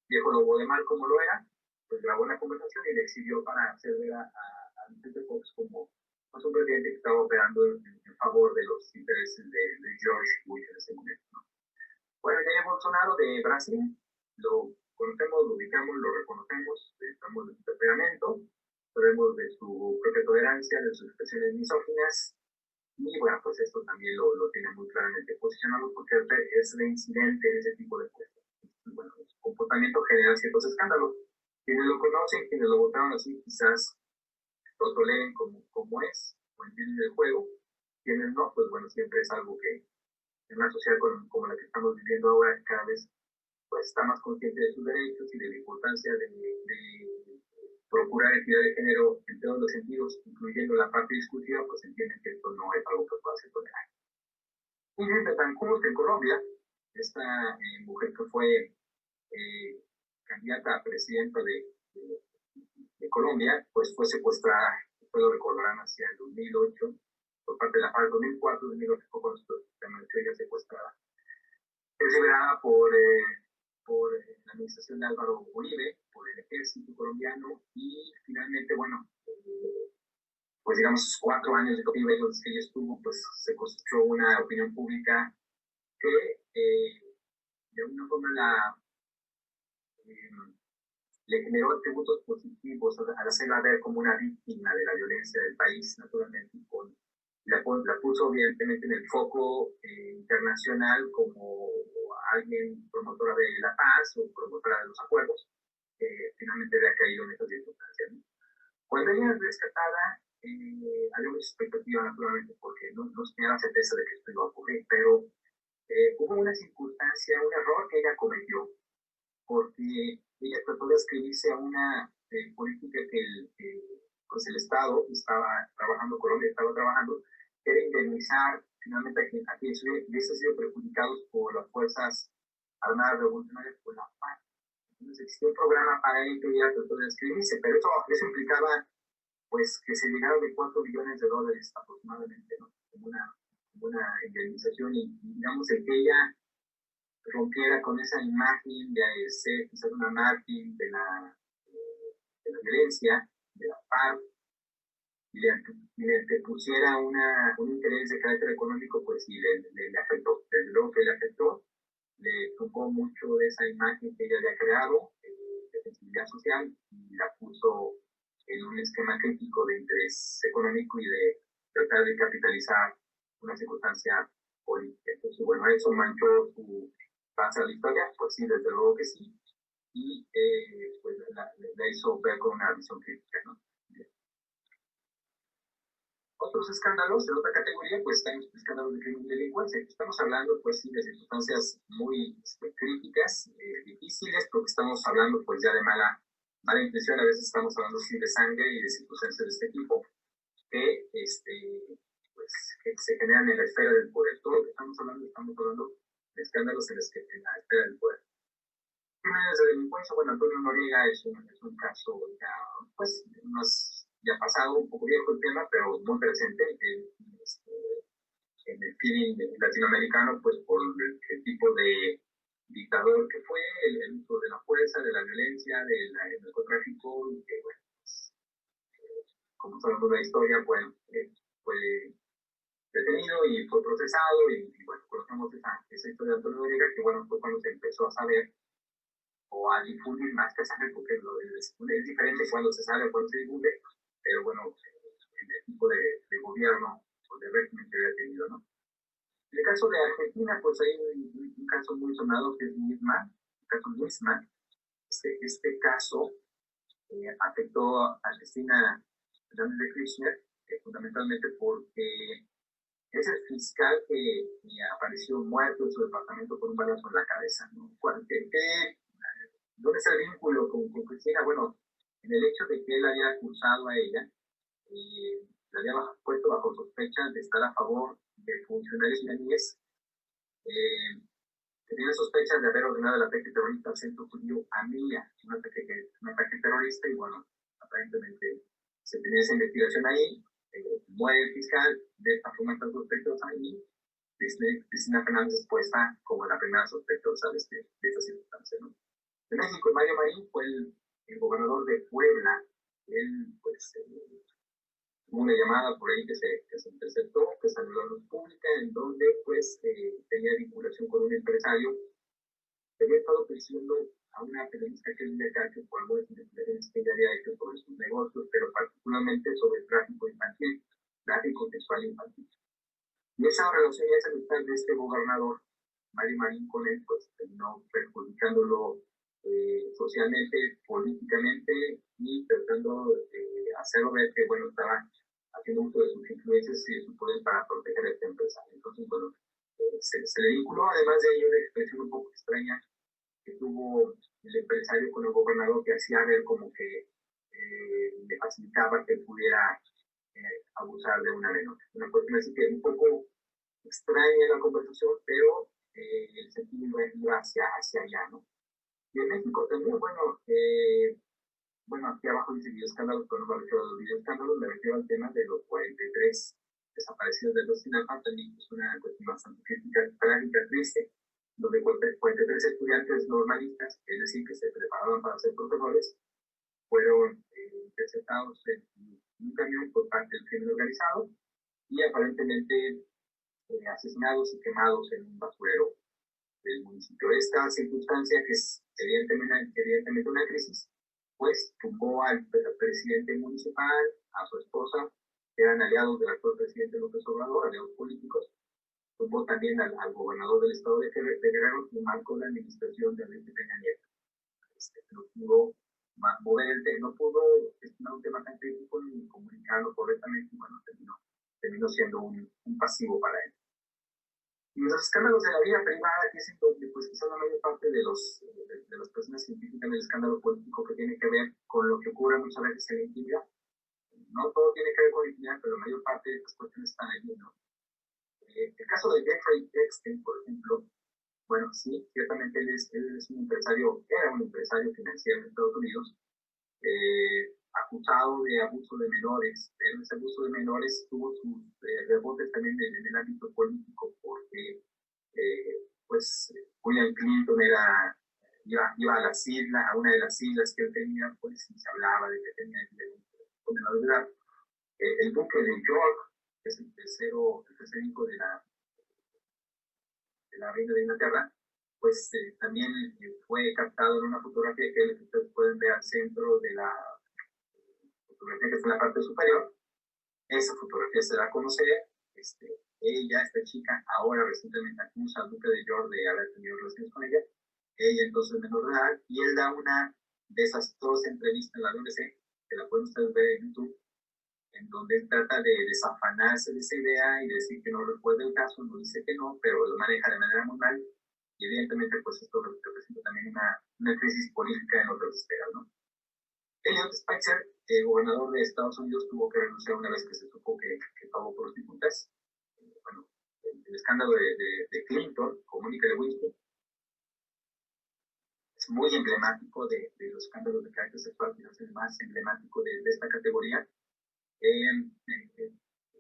viejo lobo de mal como lo era, pues grabó la conversación y le exigió para hacer ver a Vicente Fox como pues, un presidente que estaba operando en favor de los intereses de George Bush en ese momento, ¿no? Bueno, Jair Bolsonaro de Brasil, lo conocemos, lo ubicamos, lo reconocemos, estamos de su temperamento, sabemos de su propia tolerancia, de sus expresiones misóginas, y bueno, pues esto también lo tiene muy claramente posicionado porque es reincidente en ese tipo de cuestiones. Bueno, su comportamiento genera ciertos escándalos. Quienes lo conocen, quienes lo votaron así, quizás lo toleren como es, o entienden el juego. Quienes no, pues bueno, siempre es algo que en una sociedad como la que estamos viviendo ahora, cada vez pues está más consciente de sus derechos y de la importancia de procurar equidad de género en todos los sentidos, incluyendo la parte discursiva, pues entienden que esto no es algo que pueda ser tolerable. Ingrid Betancourt, en Colombia, esta mujer que fue candidata a presidenta de Colombia, pues fue secuestrada, puedo recordar, hacia el 2008, por parte de la FARC. 2004, 2008 fue cuando permaneció ella secuestrada. Es liberada por la administración de Álvaro Uribe, por el ejército colombiano, y finalmente, bueno, pues digamos, sus 4 años de cautiverio que ella estuvo, pues se construyó una opinión pública que de alguna forma le generó atributos positivos al hacerla ver como una víctima de la violencia del país, naturalmente, la puso evidentemente en el foco internacional como alguien promotora de la paz o promotora de los acuerdos, finalmente había caído en esas circunstancias, ¿no? Cuando ella es rescatada, había mucha expectativa, naturalmente, porque no tenía la certeza de que esto iba a ocurrir, pero hubo una circunstancia, un error que ella cometió, porque ella trató de escribirse a una política que pues el Estado estaba trabajando, Colombia estaba trabajando, que era indemnizar finalmente a quienes hubiesen sido perjudicados por las Fuerzas Armadas Revolucionarias, por la FARC. Entonces existía un programa para ello que ella trató de escribirse, pero eso implicaba pues que se llegara de $4 billones aproximadamente, ¿no? Como una indemnización y digamos el que ella rompiera con esa imagen de ser quizás una mártir de la violencia, de la paz, y le pusiera un interés de carácter económico, pues sí, le afectó. Desde luego que le afectó, le tocó mucho de esa imagen que ella había creado, de sensibilidad social, y la puso en un esquema crítico de interés económico y de tratar de capitalizar una circunstancia política. Entonces, bueno, eso manchó su paso a la historia, pues sí, desde luego que sí, y pues la hizo ver con una visión crítica, ¿no? Otros escándalos de otra categoría, pues están escándalos de crimen y delincuencia. Estamos hablando, pues sí, de circunstancias muy críticas, difíciles, porque estamos hablando, pues ya de mala intención. A veces estamos hablando sí de sangre y de circunstancias de este tipo que, pues, que se generan en la esfera del poder. Todo lo que estamos hablando de escándalos en la esfera del poder. Crímenes de delincuencia, bueno, Antonio Noriega es un caso ya, pues, ya pasado, un poco viejo el tema, pero muy presente en el feeling latinoamericano, pues por el tipo de dictador que fue, el uso de la fuerza, de la violencia, del narcotráfico, y que, bueno, pues, como sabemos la historia, pues, fue detenido y fue procesado, y bueno, conocemos esa historia de Antonio Noriega, que bueno, fue cuando se empezó a saber o a difundir más que saber, porque es diferente cuando se sabe o cuando se difunde, pero bueno, el tipo de gobierno o de régimen que había tenido, ¿no? En el caso de Argentina, pues hay un caso muy sonado que es Nisman, el caso Nisman. Este caso afectó a Cristina Fernández de Kirchner, fundamentalmente porque es el fiscal que apareció muerto en su departamento con un balazo en la cabeza, ¿no? ¿Dónde está el vínculo con Cristina? Bueno, en el hecho de que él había acusado a ella, la había puesto bajo sospecha de estar a favor de funcionarios iraníes que tienen sospechas de haber ordenado el ataque terrorista al centro judío Amia, un ataque terrorista, y bueno, aparentemente se tenía esa investigación ahí, muere el fiscal, de esta forma están sospechosa y Cristina Fernández es puesta como la primera sospechosa de esta circunstancia, ¿no? En México, Mario Marín fue el gobernador de Puebla. Él, pues, hubo una llamada por ahí que se interceptó, que salió a la luz pública, en donde, pues, tenía vinculación con un empresario que había estado persiguiendo a una periodista que vivía acá, que por algunas investigaciones que ella había hecho sobre sus negocios, pero particularmente sobre el tráfico infantil, tráfico sexual infantil. Y esa relación y esa amistad de este gobernador, Mario Marín, con él, pues terminó perjudicándolo socialmente, políticamente, y tratando de hacerlo ver que, bueno, estaba haciendo uso de sus influencias y de su poder para proteger a esta empresa. Entonces, bueno, se le vinculó, además de ahí, una expresión un poco extraña que tuvo el empresario con el gobernador, que hacía ver como que le facilitaba que pudiera abusar de una menor. Una cuestión así que un poco extraña la conversación, pero el sentido iba hacia allá, ¿no? Y en México también, bueno, aquí abajo dice videoescándalos, pero no me refiero a los videoescándalos, me refiero al tema de los 43 desaparecidos de los Sinaloa, también es una cuestión bastante crítica, trágica, triste, donde 43 estudiantes normalistas, es decir, que se preparaban para ser profesores, fueron interceptados en un camión por parte del crimen organizado y aparentemente asesinados y quemados en un basurero del municipio. Esta circunstancia, que es evidentemente una crisis, pues tumbó al presidente municipal, a su esposa, que eran aliados del actual presidente López Obrador, aliados políticos, tumbó también al gobernador del estado de Guerrero y marcó la administración de Enrique Peña Nieto. No pudo mover no pudo gestionar un tema tan crítico ni comunicarlo correctamente, y bueno, terminó terminó siendo un pasivo para él. Y los escándalos de la vida privada, que es en donde pues quizás la mayor parte de las personas identifican el escándalo político que tiene que ver con lo que ocurre muchas veces en la intimidad. No todo tiene que ver con la intimidad, pero la mayor parte de estas cuestiones están allí, ¿no? El caso de Jeffrey Epstein, por ejemplo, bueno, sí, ciertamente él es un empresario, era un empresario financiero en Estados Unidos, acusado de abuso de menores, pero ese abuso de menores tuvo sus rebotes también en el ámbito político, porque pues William Clinton iba a las islas, a una de las islas que él tenía, pues y se hablaba de que tenía con menor de edad. El duque de York, que es el tercer hijo de la reina de Inglaterra, pues también fue captado en una fotografía que ustedes pueden ver al centro de la fotografía que está en la parte superior. Esa fotografía se da a conocer. Esta chica, ahora recientemente acusa al duque de York de haber tenido relaciones con ella. Ella entonces menor de edad, y él da una desastrosa entrevista en la BBC, que la pueden ustedes ver en YouTube, en donde él trata de desafanarse de esa idea y decir que no recuerda el caso, no dice que no, pero lo maneja de manera muy mal, y evidentemente pues esto representa también una crisis política en otras esferas, ¿no? Eliot Spitzer, el gobernador de Estados Unidos, tuvo que renunciar una vez que se supo que pagó prostitutas. Bueno, el escándalo de Clinton con Mónica Lewinsky es muy emblemático de los escándalos de carácter sexual, quizás el más emblemático de esta categoría.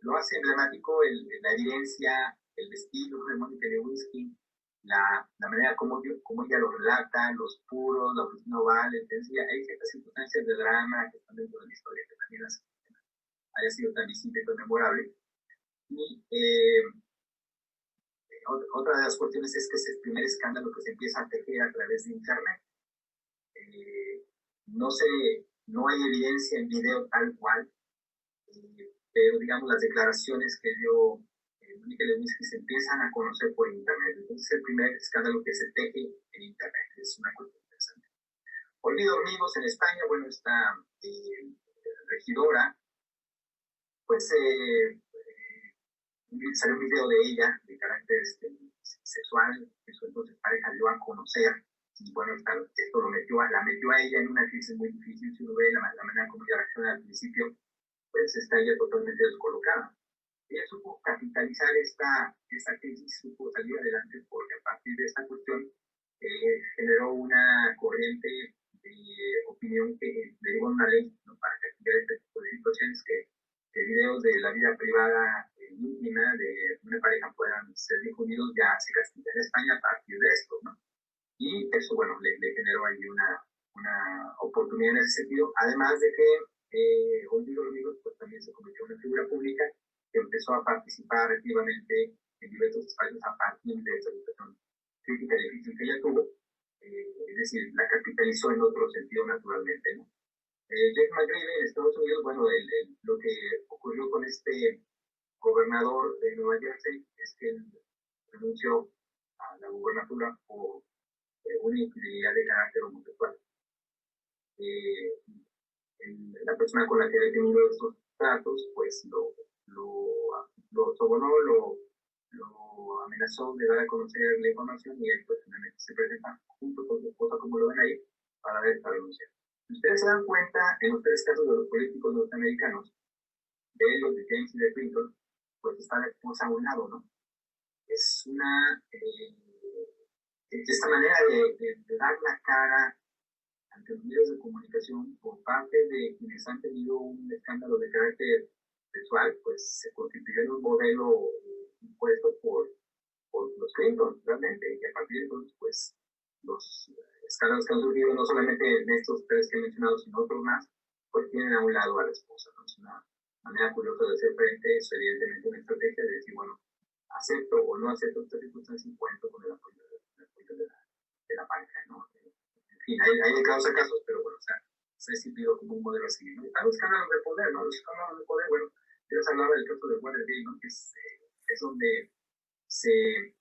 Lo hace emblemático la evidencia, el vestido de Mónica Lewinsky, la manera como ella lo relata, los puros, la oficina oval, hay ciertas circunstancias de drama que están dentro de la historia que también haya sido tan visible y tan memorable. Y otra de las cuestiones es que es el primer escándalo que se empieza a tejer a través de Internet. No hay evidencia en video tal cual, pero digamos las declaraciones que dio Mónica Lewinsky se empiezan a conocer por Internet. Entonces es el primer escándalo que se teje en Internet. Es una cuestión interesante. Olvido Hormigos en España, bueno, esta regidora, pues salió un video de ella de carácter sexual, que su entonces pareja dio a conocer, y bueno, esto la metió a ella en una crisis muy difícil. Si uno ve la manera como ella reacciona al principio, pues está ella totalmente descolocada. Ella supo capitalizar esta crisis, supo salir adelante, porque a partir de esta cuestión generó una corriente de opinión que derivó en una ley, ¿no?, para castigar este tipo de situaciones, que videos de la vida privada íntima de una pareja puedan ser difundidos. Ya se castiga en España a partir de esto, ¿no? Y eso, bueno, le generó ahí una oportunidad en ese sentido, además de que Olvido Hormigos pues también se convirtió en una figura pública que empezó a participar activamente en diversos espacios a partir de esa situación crítica difícil que ella tuvo, es decir, la capitalizó en otro sentido naturalmente, ¿no? Jeff McGreevey en Estados Unidos, bueno, lo que ocurrió con este gobernador de Nueva Jersey es que él renunció a la gubernatura por una infidelidad de carácter homosexual. La persona con la que había tenido estos tratos, pues lo sobornó, lo amenazó de dar a conocer la información, y él pues finalmente se presenta junto con su esposa, como lo ven ahí, para ver esta denuncia. Si ustedes se dan cuenta, en los tres casos de los políticos norteamericanos, de los de James y de Clinton, pues está la esposa a un lado, ¿no? Es esta manera de dar la cara ante los medios de comunicación por parte de quienes han tenido un escándalo de carácter sexual, pues se constituyó en un modelo impuesto por los Clinton, realmente, y a partir de entonces, pues, los escándalos que han surgido, no solamente en estos tres que he mencionado, sino otros más, pues tienen a un lado a la esposa, ¿no? Es una manera curiosa de hacer frente. Es evidentemente una estrategia de decir, bueno, acepto o no acepto estas circunstancias y cuento con el apoyo de la pareja, ¿no? En fin, hay casos, pero bueno, o sea, se ha instituido como un modelo a seguir, ¿no? Están los escándalos de poder, ¿no? Los escándalos de poder, bueno, yo les hablaba del caso de Watergate, ¿no? Que es donde se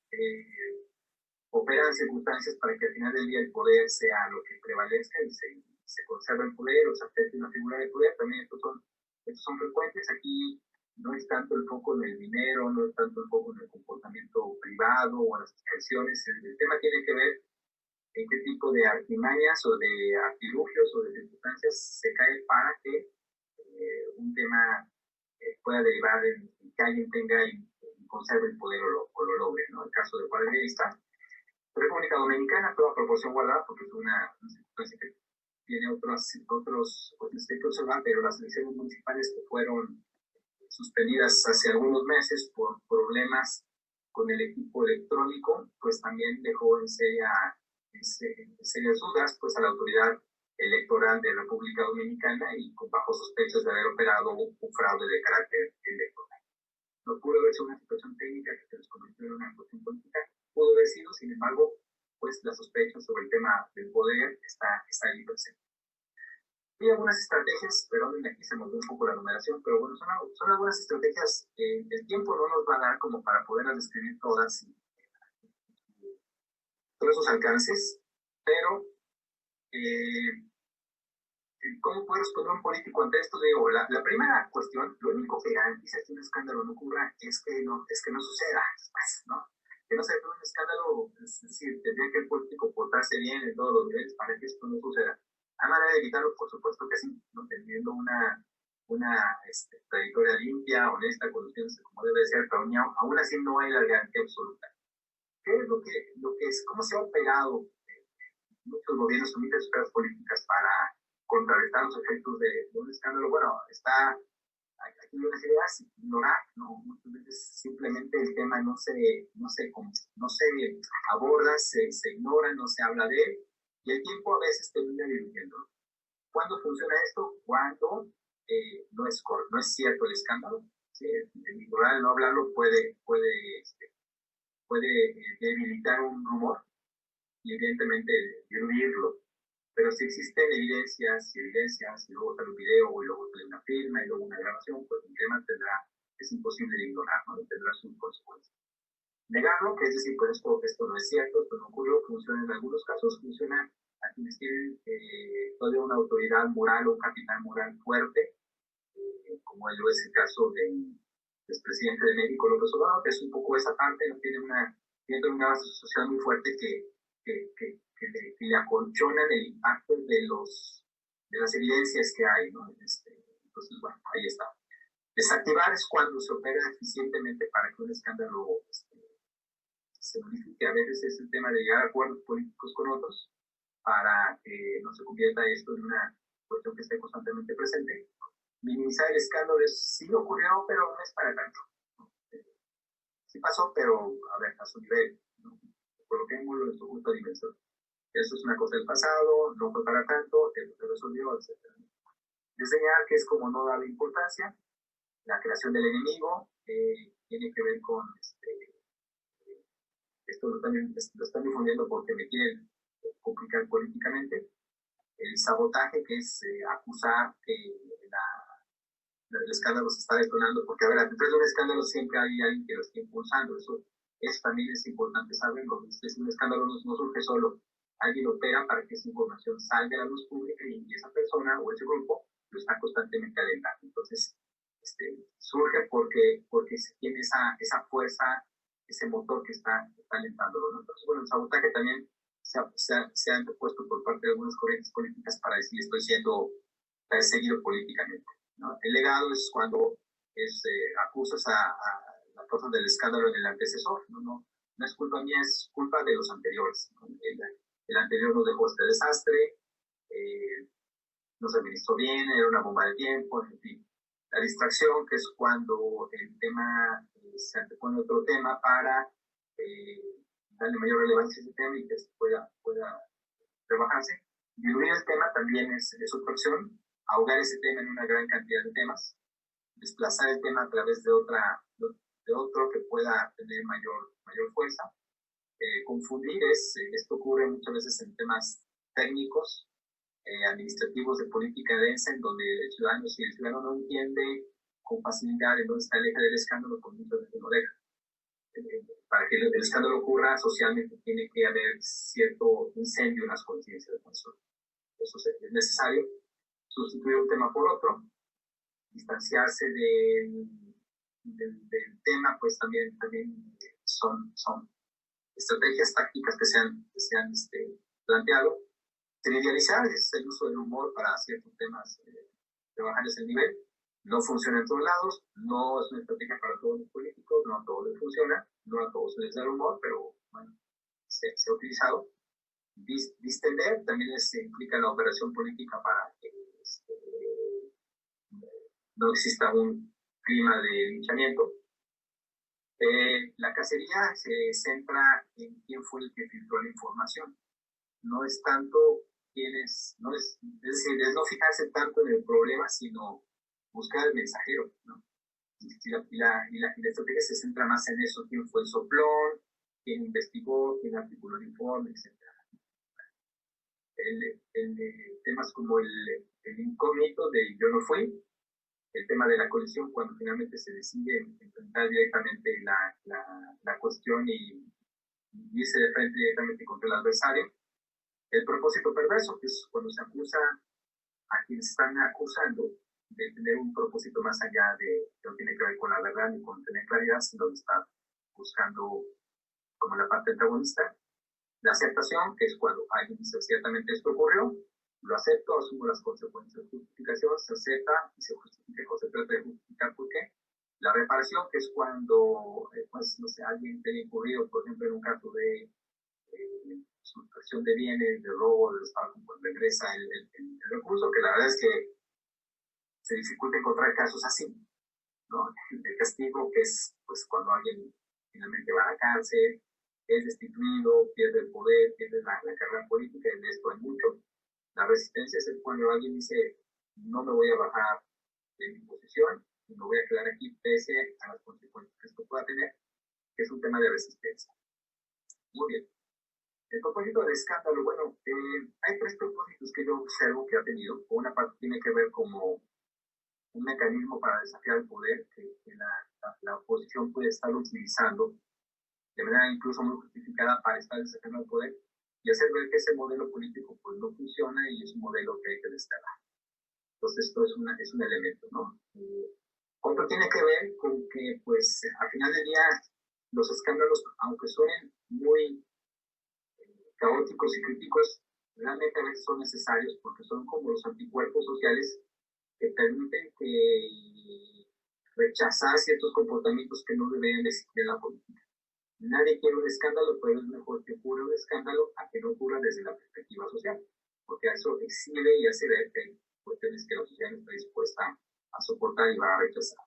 operan circunstancias para que al final del día el poder sea lo que prevalezca y se conserva el poder o se afecte una figura de poder. También estos son frecuentes. Aquí no es tanto el foco en el dinero, no es tanto el foco en el comportamiento privado o en las expresiones. El tema tiene que ver en qué tipo de artimañas o de artilugios o de circunstancias se cae para que un tema pueda derivar en que alguien tenga y conserve el poder o lo logre, ¿no? El caso de Juárez está. República Dominicana, toda proporción guardada, porque es una circunstancia que tiene otros efectos, pero las elecciones municipales que fueron suspendidas hace algunos meses por problemas con el equipo electrónico, pues también dejó en serias dudas pues a la autoridad electoral de República Dominicana y bajo sospechas de haber operado un fraude de carácter electoral. No pudo haber sido una situación técnica que se les convirtió en una cuestión política, pudo haber sido, sin embargo, pues la sospecha sobre el tema del poder está ahí presente. Hay algunas estrategias, perdón, aquí se movió un poco la numeración, pero bueno, son algunas estrategias que el tiempo no nos va a dar como para poderlas describir todas y todos sus alcances, pero ¿cómo puede responder un político ante esto? Digo, la primera cuestión, lo único que garantiza que un escándalo no ocurra es que no suceda, ¿no? Que no se dé un escándalo, es decir, tendría que el político portarse bien en todos los niveles para que esto no suceda. ¿Hay manera de evitarlo? Por supuesto que sí, ¿no? Teniendo una trayectoria limpia, honesta, conduciéndose como debe ser, pero aún así no hay la garantía absoluta. ¿Qué es cómo se ha operado muchos gobiernos con muchas esferas políticas para contrarrestar los efectos de un escándalo? Bueno, aquí unas ideas, ignorar, ¿no? Muchas veces simplemente el tema no se aborda, se ignora, no se habla de él, y el tiempo a veces termina diluyendo. ¿Cuándo funciona esto? Cuando no es cierto el escándalo, ¿sí? El ignorar, no hablarlo puede debilitar un rumor y evidentemente diluirlo. Pero si existen evidencias, y luego sale un video, y luego sale una firma, y luego una grabación, pues el tema es imposible de ignorar, ¿no? Tendrá sus consecuencias. Negarlo, que es decir, pues esto no es cierto, esto no ocurrió, funciona en algunos casos, funciona a quienes tienen todavía una autoridad moral o un capital moral fuerte, como lo es el caso del expresidente de México, López Obrador, que es un poco esa parte, ¿no? Tiene una base social muy fuerte que le acolchonan el impacto de las evidencias que hay, ¿no? Entonces, bueno, ahí está. Desactivar es cuando se opera eficientemente para que un escándalo se modifique. A veces es el tema de llegar a acuerdos políticos con otros para que no se convierta esto en una cuestión que esté constantemente presente. Minimizar el escándalo sí ocurrió, pero no es para tanto. Sí pasó, pero a ver, a su nivel, ¿no? Coloquémoslo en su justa dimensión. Eso es una cosa del pasado, no fue para tanto, se resolvió, etc. Diseñar, que es como no darle importancia, la creación del enemigo, tiene que ver con esto lo están difundiendo porque me quieren complicar políticamente. El sabotaje, que es acusar que el escándalo se está detonando, porque a ver, detrás de un escándalo siempre hay alguien que lo está impulsando, eso también es importante saberlo. Un escándalo no surge solo, alguien opera para que esa información salga a la luz pública y esa persona o ese grupo lo está constantemente alentando. Entonces, surge porque se tiene esa fuerza, ese motor que está alentándolo, ¿no? Entonces, bueno, el sabotaje también se ha interpuesto por parte de algunas corrientes políticas para decir estoy siendo perseguido políticamente, ¿no? El legado es cuando acusas a las cosas del escándalo en el antecesor, no es culpa mía, es culpa de los anteriores, ¿no? El anterior nos dejó este desastre, no se administró bien, era una bomba de tiempo, en fin. La distracción, que es cuando el tema se antepone otro tema para darle mayor relevancia a ese tema y que se pueda rebajarse. Diluir el tema también es otra opción, ahogar ese tema en una gran cantidad de temas, desplazar el tema a través de otro que pueda tener mayor fuerza. Confundir esto ocurre muchas veces en temas técnicos, administrativos de política densa, en donde el ciudadano no entiende con facilidad en dónde está el eje del escándalo, con muchas veces lo deja. Para que el escándalo ocurra socialmente tiene que haber cierto incendio en las conciencias de personas. Eso es necesario. Sustituir un tema por otro, distanciarse del tema, pues también son estrategias tácticas que se han planteado. Trivializar es el uso del humor para ciertos temas, de bajarles el nivel. No funciona en todos lados, no es una estrategia para todos los políticos, no a todos les funciona, no a todos les da el humor, pero bueno, se ha utilizado. Distender también implica la operación política para que no exista un clima de linchamiento. La cacería se centra en quién fue el que filtró la información. No es tanto es decir, es no fijarse tanto en el problema, sino buscar el mensajero, ¿no? Y la estrategia se centra más en eso, quién fue el soplón, quién investigó, quién articuló el informe, etc. Temas como el incógnito de yo no fui, el tema de la colisión cuando finalmente se decide enfrentar directamente la cuestión y irse de frente directamente contra el adversario. El propósito perverso, que es cuando se acusa a quienes están acusando de tener un propósito más allá de que no tiene que ver con la verdad ni con tener claridad, sino de estar buscando como la parte antagonista. La aceptación, que es cuando alguien dice ciertamente esto ocurrió, lo acepto, asumo las consecuencias. Justificación, se acepta y se justifica o se trata de justificar por qué. La reparación, que es cuando, pues, no sé, alguien tiene incurrido, por ejemplo, en un caso de sustracción de bienes, de robo, de estado, pues regresa el recurso, que la verdad es que se dificulta encontrar casos así, ¿no? El castigo, que es pues cuando alguien finalmente va a la cárcel, es destituido, pierde el poder, pierde la carrera política, y de esto hay mucho. La resistencia es cuando alguien dice, no me voy a bajar de mi posición, y me voy a quedar aquí pese a las consecuencias que esto pueda tener, que es un tema de resistencia. Muy bien. El propósito del escándalo, bueno, hay tres propósitos que yo observo que ha tenido. Una parte tiene que ver como un mecanismo para desafiar el poder que la oposición puede estar utilizando de manera incluso muy justificada para estar desafiando el poder y hacer ver que ese modelo político pues no funciona y es un modelo que hay que descartar. Entonces esto es un elemento, ¿no? Otro tiene que ver con que pues al final del día los escándalos, aunque suenen muy caóticos y críticos, realmente a veces son necesarios porque son como los anticuerpos sociales que permiten rechazar ciertos comportamientos que no deberían existir en la política. Nadie quiere un escándalo, pero es mejor que ocurra un escándalo a que no ocurra desde la perspectiva social, porque eso exhibe y hace ver que hay cuestiones que la sociedad no está dispuesta a soportar y va a rechazar.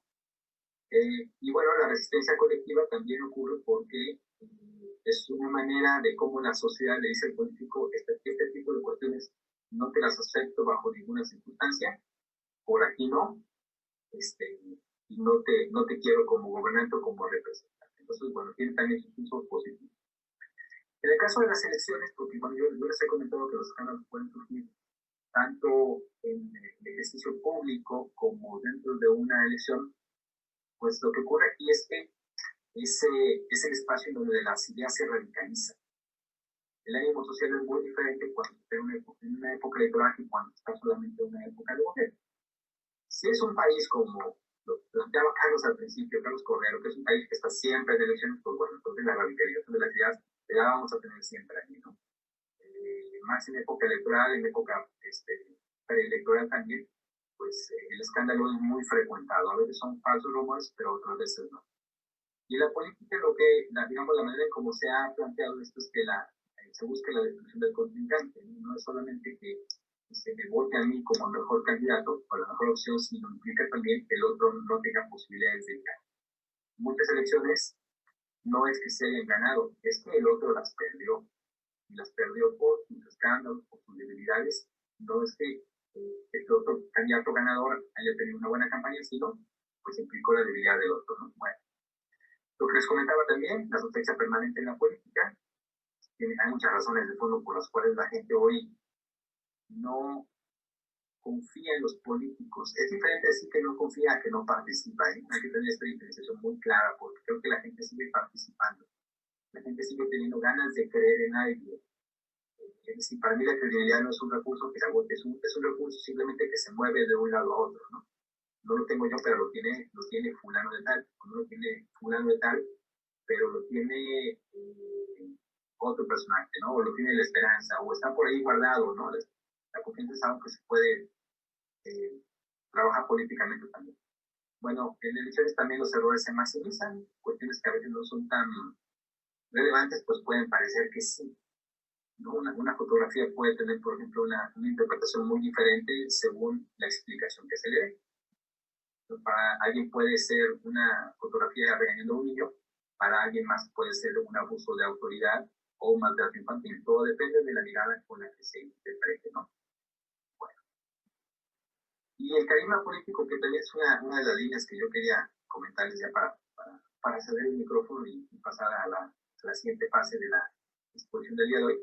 Y bueno, la resistencia colectiva también ocurre porque es una manera de cómo la sociedad le dice al político, este tipo de cuestiones no te las acepto bajo ninguna circunstancia, por aquí no, y no te quiero como gobernante o como representante. Entonces, bueno, tiene también sus usos positivos. En el caso de las elecciones, porque bueno, yo les he comentado que los escándalos pueden surgir tanto en el ejercicio público como dentro de una elección, pues lo que ocurre aquí es que es el espacio en donde las ideas se radicalizan. El ánimo social es muy diferente cuando está en una época electoral que cuando está solamente en una época de gobierno. Si es un país como lo planteaba Carlos al principio, Carlos Correro, que es un país que está siempre en elecciones, pues bueno, entonces la radicalización de las ideas la vamos a tener siempre aquí, ¿no? Más en época electoral, en época preelectoral también, pues el escándalo es muy frecuentado. A veces son falsos rumores, pero otras veces no. Y la política, digamos, la manera en cómo se ha planteado esto es que se busca la destrucción del contrincante. No es solamente que se me vote a mí como mejor candidato o la mejor opción, sino implica también que el otro no tenga posibilidades de ganar. Muchas elecciones no es que se hayan ganado, es que el otro las perdió. Y las perdió por sus escándalos, por sus debilidades. No es que este otro candidato ganador haya tenido una buena campaña, sino pues implicó la debilidad del otro, ¿no? Bueno. Lo que les comentaba también, la sospecha permanente en la política. Hay muchas razones de fondo por las cuales la gente hoy no confía en los políticos. Es diferente decir que no confía a que no participa. Hay que tener esta diferenciación muy clara porque creo que la gente sigue participando. La gente sigue teniendo ganas de creer en alguien. Es decir, para mí la credibilidad no es un recurso que se agote, es un recurso simplemente que se mueve de un lado a otro, ¿no? no lo tengo yo, pero lo tiene fulano de tal, no lo tiene fulano de tal, pero lo tiene otro personaje, ¿no? O lo tiene la esperanza, o está por ahí guardado, ¿no? La confianza es algo que se puede trabajar políticamente también. Bueno, en elecciones también los errores se maximizan, cuestiones que a veces no son tan relevantes, pues pueden parecer que sí, ¿no? Una fotografía puede tener, por ejemplo, una interpretación muy diferente según la explicación que se le dé. Para alguien puede ser una fotografía regañando a un niño, para alguien más puede ser un abuso de autoridad o un maltrato infantil. Todo depende de la mirada con la que se interprete, ¿no? Bueno. Y el carisma político, que también es una de las líneas que yo quería comentarles ya para ceder el micrófono y pasar a la siguiente fase de la exposición del día de hoy,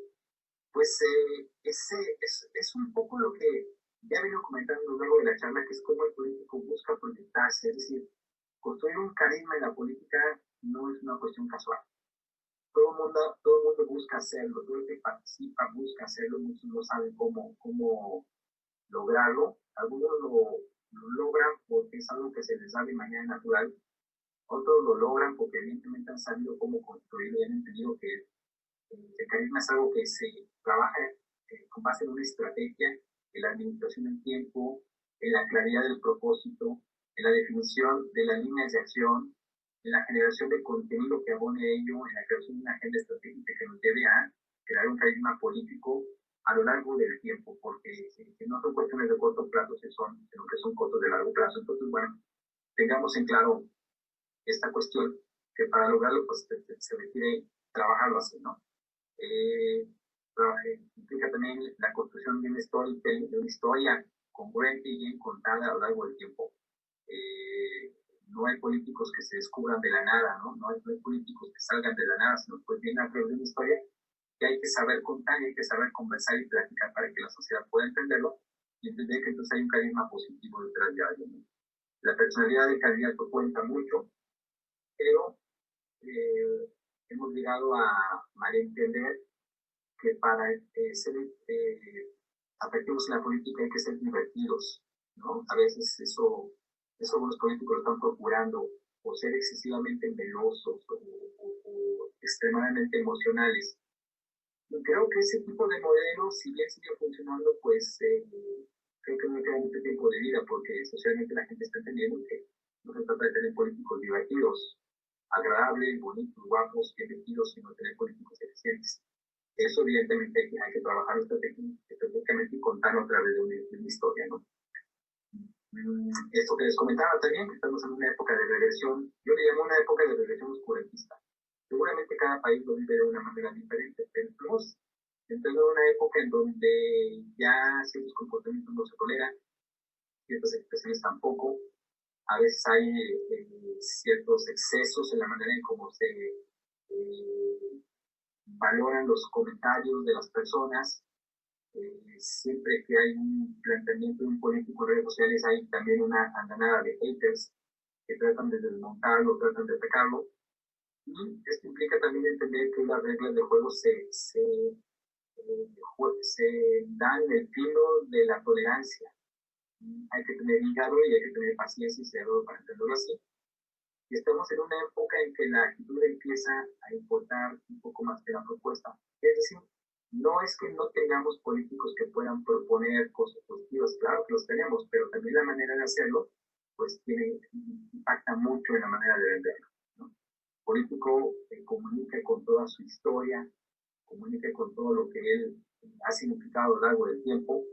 pues es un poco lo que ya vengo comentando luego de la charla, que es cómo el político busca proyectarse, es decir, construir un carisma en la política no es una cuestión casual. Todo el mundo busca hacerlo, todo el que participa busca hacerlo, muchos no saben cómo lograrlo, algunos lo logran porque es algo que se les da de manera natural, otros lo logran porque evidentemente han sabido cómo construirlo y han entendido que el carisma es algo que se trabaja con base en una estrategia, en la administración del tiempo, en la claridad del propósito, en la definición de las líneas de acción, en la generación de contenido que abone ello, en la creación de una agenda estratégica que nos lleve a crear un carisma político a lo largo del tiempo, porque no son cuestiones de corto plazo, sino que son costos de largo plazo. Entonces, bueno, tengamos en claro esta cuestión, que para lograrlo pues se requiere trabajarlo así, ¿no? Implica también la construcción de una historia congruente y bien contada a lo largo del tiempo. No hay políticos que se descubran de la nada, ¿no? No hay políticos que salgan de la nada, sino pues viene a través de una historia que hay que saber contar y hay que saber conversar y platicar para que la sociedad pueda entenderlo y entender que entonces hay un carisma positivo detrás de alguien, ¿no? La personalidad del candidato cuenta mucho, pero hemos llegado a malentender que para ser afectivos en la política hay que ser divertidos, ¿no? A veces eso algunos políticos lo están procurando, o ser excesivamente melosos o extremadamente emocionales. Y creo que ese tipo de modelos, si bien sigue funcionando, pues creo que no queda mucho tiempo de vida, porque socialmente la gente está entendiendo que no se trata de tener políticos divertidos, agradables, bonitos, guapos, bien vestidos, sino tener políticos eficientes. Eso evidentemente hay que trabajar estratégicamente y contarlo a través de una historia, ¿no? Esto que les comentaba también, que estamos en una época de regresión, yo le llamo una época de regresión oscurantista. Seguramente cada país lo vive de una manera diferente, pero estamos entrando en una época en donde ya ciertos comportamientos no se toleran, ciertas expresiones tampoco, a veces hay ciertos excesos en la manera en cómo se valoran los comentarios de las personas. Siempre que hay un planteamiento de un político en redes sociales hay también una andanada de haters que tratan de desmontarlo, tratan de atacarlo. Y esto implica también entender que las reglas de juego se dan en el filo de la tolerancia. Hay que tener hígado y hay que tener paciencia y cerebro para entenderlo así. Y estamos en una época en que la actitud empieza a importar un poco más que la propuesta. Es decir, no es que no tengamos políticos que puedan proponer cosas positivas, claro que los tenemos, pero también la manera de hacerlo, pues impacta mucho en la manera de venderlo, ¿no? El político comunica con toda su historia, comunica con todo lo que él ha significado a lo largo del tiempo,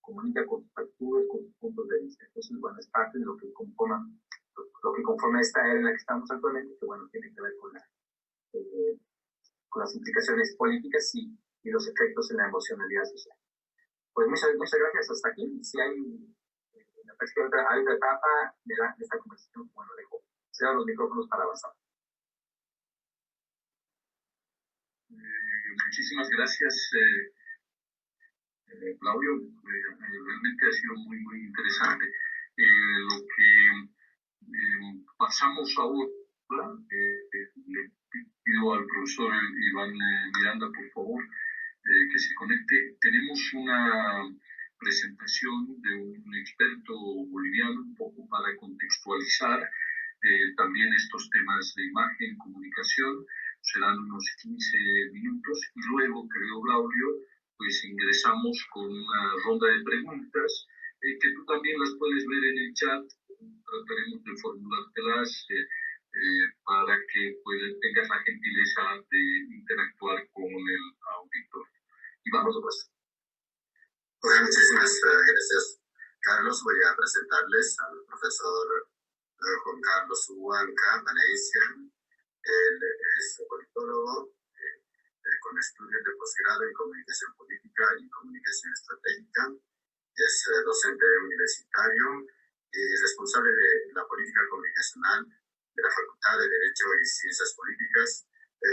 comunica con sus actitudes, con sus puntos de vista. Entonces, bueno, es parte de lo que conforma esta era en la que estamos actualmente, que bueno, tiene que ver con las implicaciones políticas y los efectos en la emocionalidad social. Pues muchas gracias, hasta aquí. Si hay, me parece que hay otra etapa de esta conversación, bueno, dejo los micrófonos para avanzar. Muchísimas gracias, Claudio. Realmente ha sido muy, muy interesante. Lo que pasamos ahora, le pido al profesor Iván Miranda, por favor, que se conecte. Tenemos una presentación de un experto boliviano, un poco para contextualizar también estos temas de imagen, comunicación. Serán unos 15 minutos y luego, querido Braulio, pues ingresamos con una ronda de preguntas que tú también las puedes ver en el chat. Trataremos de formulártelas para que tengas la gentileza de interactuar con el auditor. Y vamos a pasar. Bueno, muchísimas gracias, Carlos. Voy a presentarles al profesor Juan Carlos Huanca Valencia. Él es politólogo con estudios de posgrado en comunicación política y comunicación estratégica. Es docente universitario y responsable de la política comunicacional de la Facultad de Derecho y Ciencias Políticas,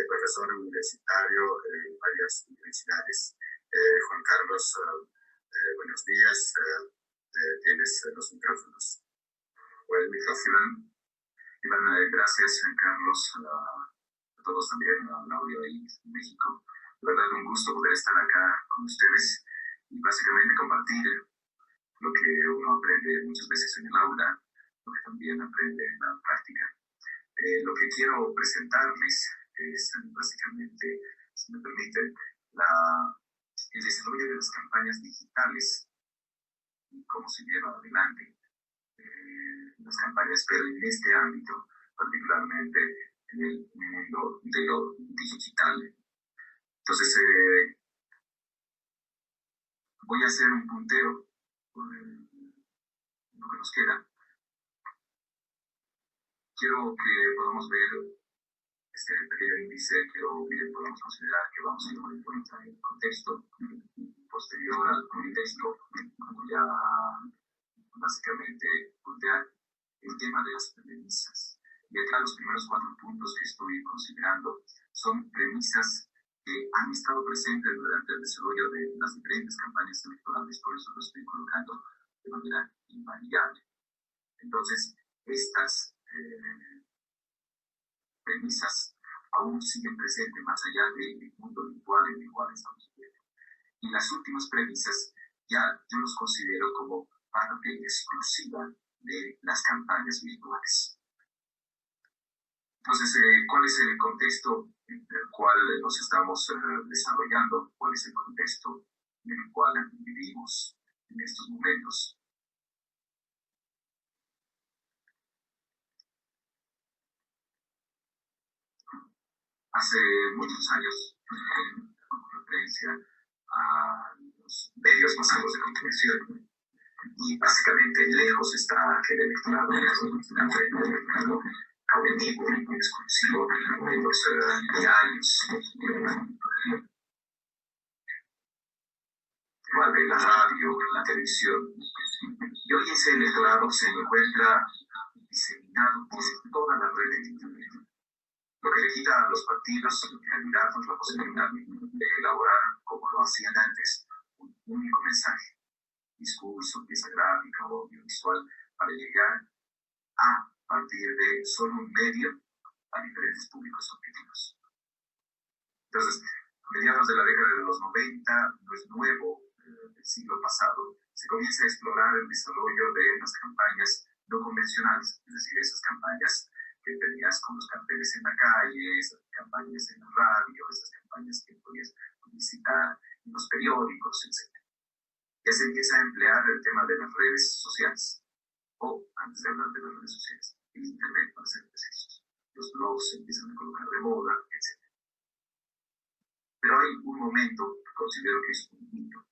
profesor universitario en varias universidades. Juan Carlos, buenos días. Tienes los micrófonos. Bueno, el micrófono. Iván, gracias, Carlos, a todos también, a Claudio ahí en México. La verdad, un gusto poder estar acá con ustedes y básicamente compartir lo que uno aprende muchas veces en el aula, lo que también aprende en la práctica. Lo que quiero presentarles es básicamente, si me permiten, el desarrollo de las campañas digitales y cómo se lleva adelante las campañas, pero en este ámbito, particularmente en el mundo de lo digital. Entonces, voy a hacer un punteo con lo que nos queda. Quiero que podamos ver este pequeño índice, quiero que podamos considerar que vamos a tomar en cuenta el contexto posterior al contexto, voy a básicamente puntear el tema de las premisas. Y acá los primeros 4 puntos que estoy considerando son premisas que han estado presentes durante el desarrollo de las diferentes campañas electorales, por eso lo estoy colocando de manera invariable. Entonces, estas premisas aún siguen presentes más allá del mundo virtual en el cual estamos viviendo. Y las últimas premisas ya yo los considero como parte exclusiva de las campañas virtuales. Entonces, ¿cuál es el contexto en el cual nos estamos desarrollando? ¿Cuál es el contexto en el cual vivimos en estos momentos? Hace muchos años, con referencia a los medios masivos de comunicación, y básicamente lejos está el electorado, auditivo, exclusivo de los diarios, de la radio, la televisión. Y hoy ese electorado se encuentra diseminado por toda la red de Internet, lo que le quita a los partidos y candidatos la posibilidad de elaborar, como lo hacían antes, un único mensaje, discurso, pieza gráfica o audiovisual, para llegar a partir de solo un medio a diferentes públicos objetivos. Entonces, a mediados de la década de los 90, no es nuevo, del siglo pasado, se comienza a explorar el desarrollo de las campañas no convencionales, es decir, esas campañas que tenías con los carteles en la calle, esas campañas en la radio, esas campañas que podías publicitar en los periódicos, etc. Ya se empieza a emplear el tema de las redes sociales, o antes de hablar de las redes sociales, el Internet para ser precisos. Los blogs se empiezan a colocar de moda, etc. Pero hay un momento que considero que es un hito.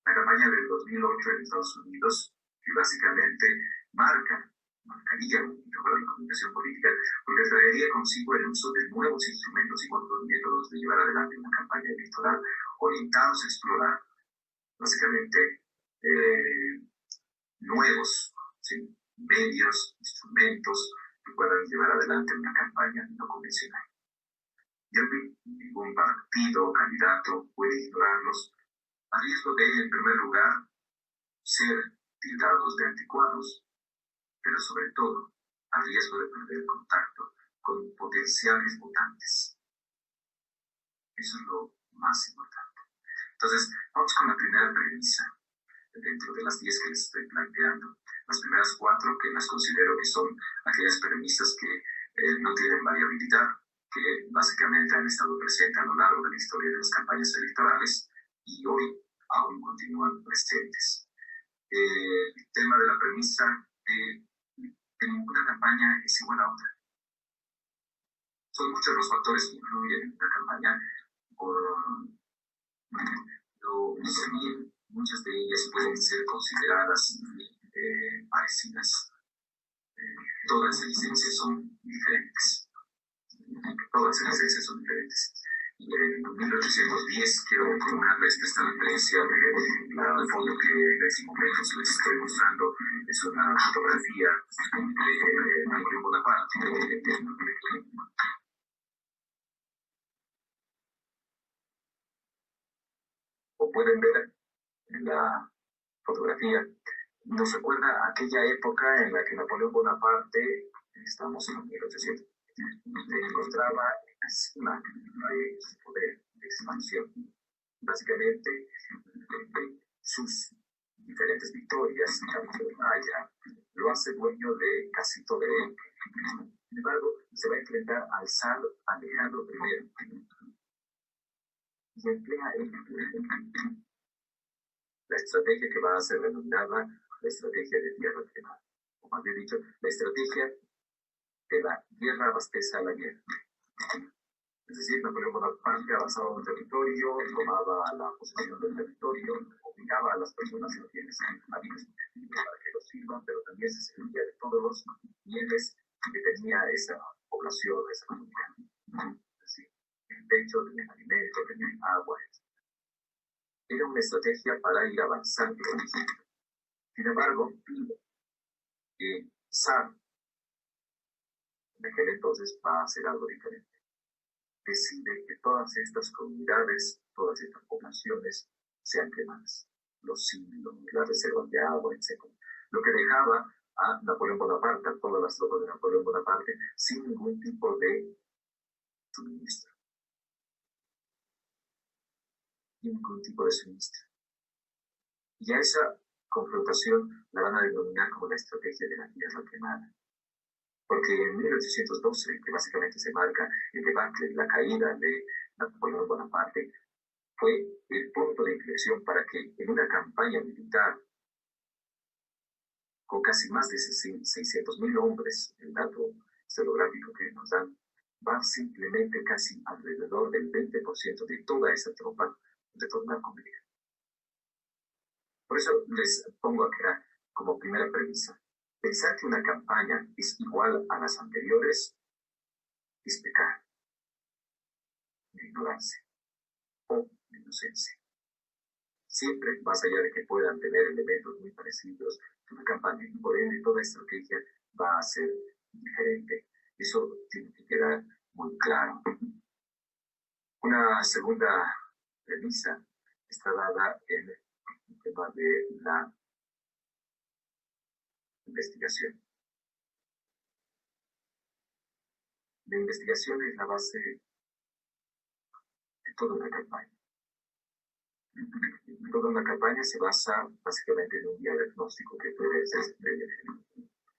La campaña del 2008 en Estados Unidos, que básicamente marcaría un hito para la comunicación política, porque traería consigo el uso de nuevos instrumentos y métodos de llevar adelante una campaña electoral orientados a explorar básicamente nuevos, ¿sí?, medios, instrumentos que puedan llevar adelante una campaña no convencional. Yo ningún partido o candidato puede ignorarlos, a riesgo de, en primer lugar, ser tildados de anticuados, pero sobre todo a riesgo de perder contacto con potenciales votantes. Eso es lo más importante. Entonces, vamos con la primera premisa. dentro de las 10 que les estoy planteando. Las primeras 4 que las considero que son aquellas premisas que no tienen variabilidad, que básicamente han estado presentes a lo largo de la historia de las campañas electorales y hoy aún continúan presentes. El tema de la premisa de que ninguna campaña es igual a otra. Son muchos los factores que influyen en una campaña. Si bien muchas de ellas pueden ser consideradas parecidas, todas en esencia son diferentes. Todas en esencia son diferentes. Y en 1810 quiero colocarles esta referencia al fondo que en este momento les estoy mostrando. Es una fotografía de Napoleón Bonaparte. Como pueden ver en la fotografía, nos recuerda aquella época en la que Napoleón Bonaparte, estamos en 1800, se encontraba encima de su poder de expansión. Básicamente, sus diferentes victorias, tanto de Maya, lo hace dueño de casi todo el. Sin embargo, se va a enfrentar al zar Alejandro I y emplea la estrategia que va a ser denominada la estrategia de tierra quemada, o más bien dicho, la estrategia de la guerra abastece a la guerra. Es decir, Napoleón Bonaparte avanzaba a un territorio, tomaba la posesión del territorio, obligaba a las personas a quienes habían para que los sirvan, pero también se servía de todos los bienes que tenía esa población, esa comunidad. Es decir, el techo, tenían alimento, tenían agua, etc. Era una estrategia para ir avanzando. Sin embargo, Zar en aquel entonces va a hacer algo diferente. Decide que todas estas comunidades, todas estas poblaciones sean quemadas. Los silos, las reservas de agua, etc. Lo que dejaba a Napoleón Bonaparte, a todas las tropas de Napoleón Bonaparte, sin ningún tipo de suministro. Sin ningún tipo de suministro. Y a esa confrontación la van a denominar como la estrategia de la guerra quemada. Porque en 1812, que básicamente se marca el debacle, la caída de Napoleón Bonaparte, fue el punto de inflexión para que en una campaña militar con casi más de 600.000 hombres, el dato historiográfico que nos dan, va simplemente casi alrededor del 20% de toda esa tropa retornar con vida. Por eso les pongo acá como primera premisa. Pensar que una campaña es igual a las anteriores es pecar de ignorancia o de inocencia. Siempre, más allá de que puedan tener elementos muy parecidos, una campaña y por ende toda estrategia va a ser diferente. Eso tiene que quedar muy claro. Una segunda premisa está dada en el tema de la investigación. La investigación es la base de toda una campaña. Toda una campaña se basa básicamente en un diagnóstico que puede ser previamente.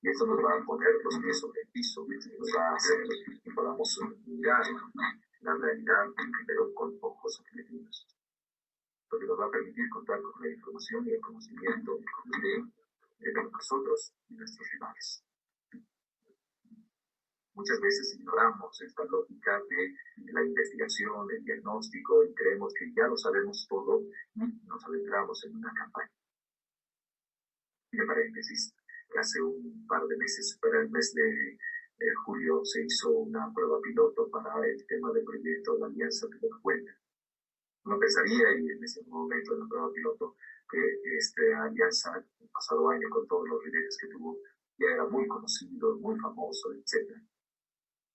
Y esto nos va a poner los pies sobre el piso, nos va a hacer que podamos mirar la realidad primero con ojos objetivos. Porque nos va a permitir contar con la información y el conocimiento de nosotros y nuestros rivales. Muchas veces ignoramos esta lógica de la investigación, el diagnóstico, y creemos que ya lo sabemos todo y nos adentramos en una campaña. Y de paréntesis, hace un par de meses, para el mes de julio, se hizo una prueba piloto para el tema del proyecto de la Alianza Piloto Cuenta. Uno pensaría, y en ese momento de la prueba piloto, que esta alianza, el pasado año, con todos los ribetes que tuvo, ya era muy conocido, muy famoso, etc.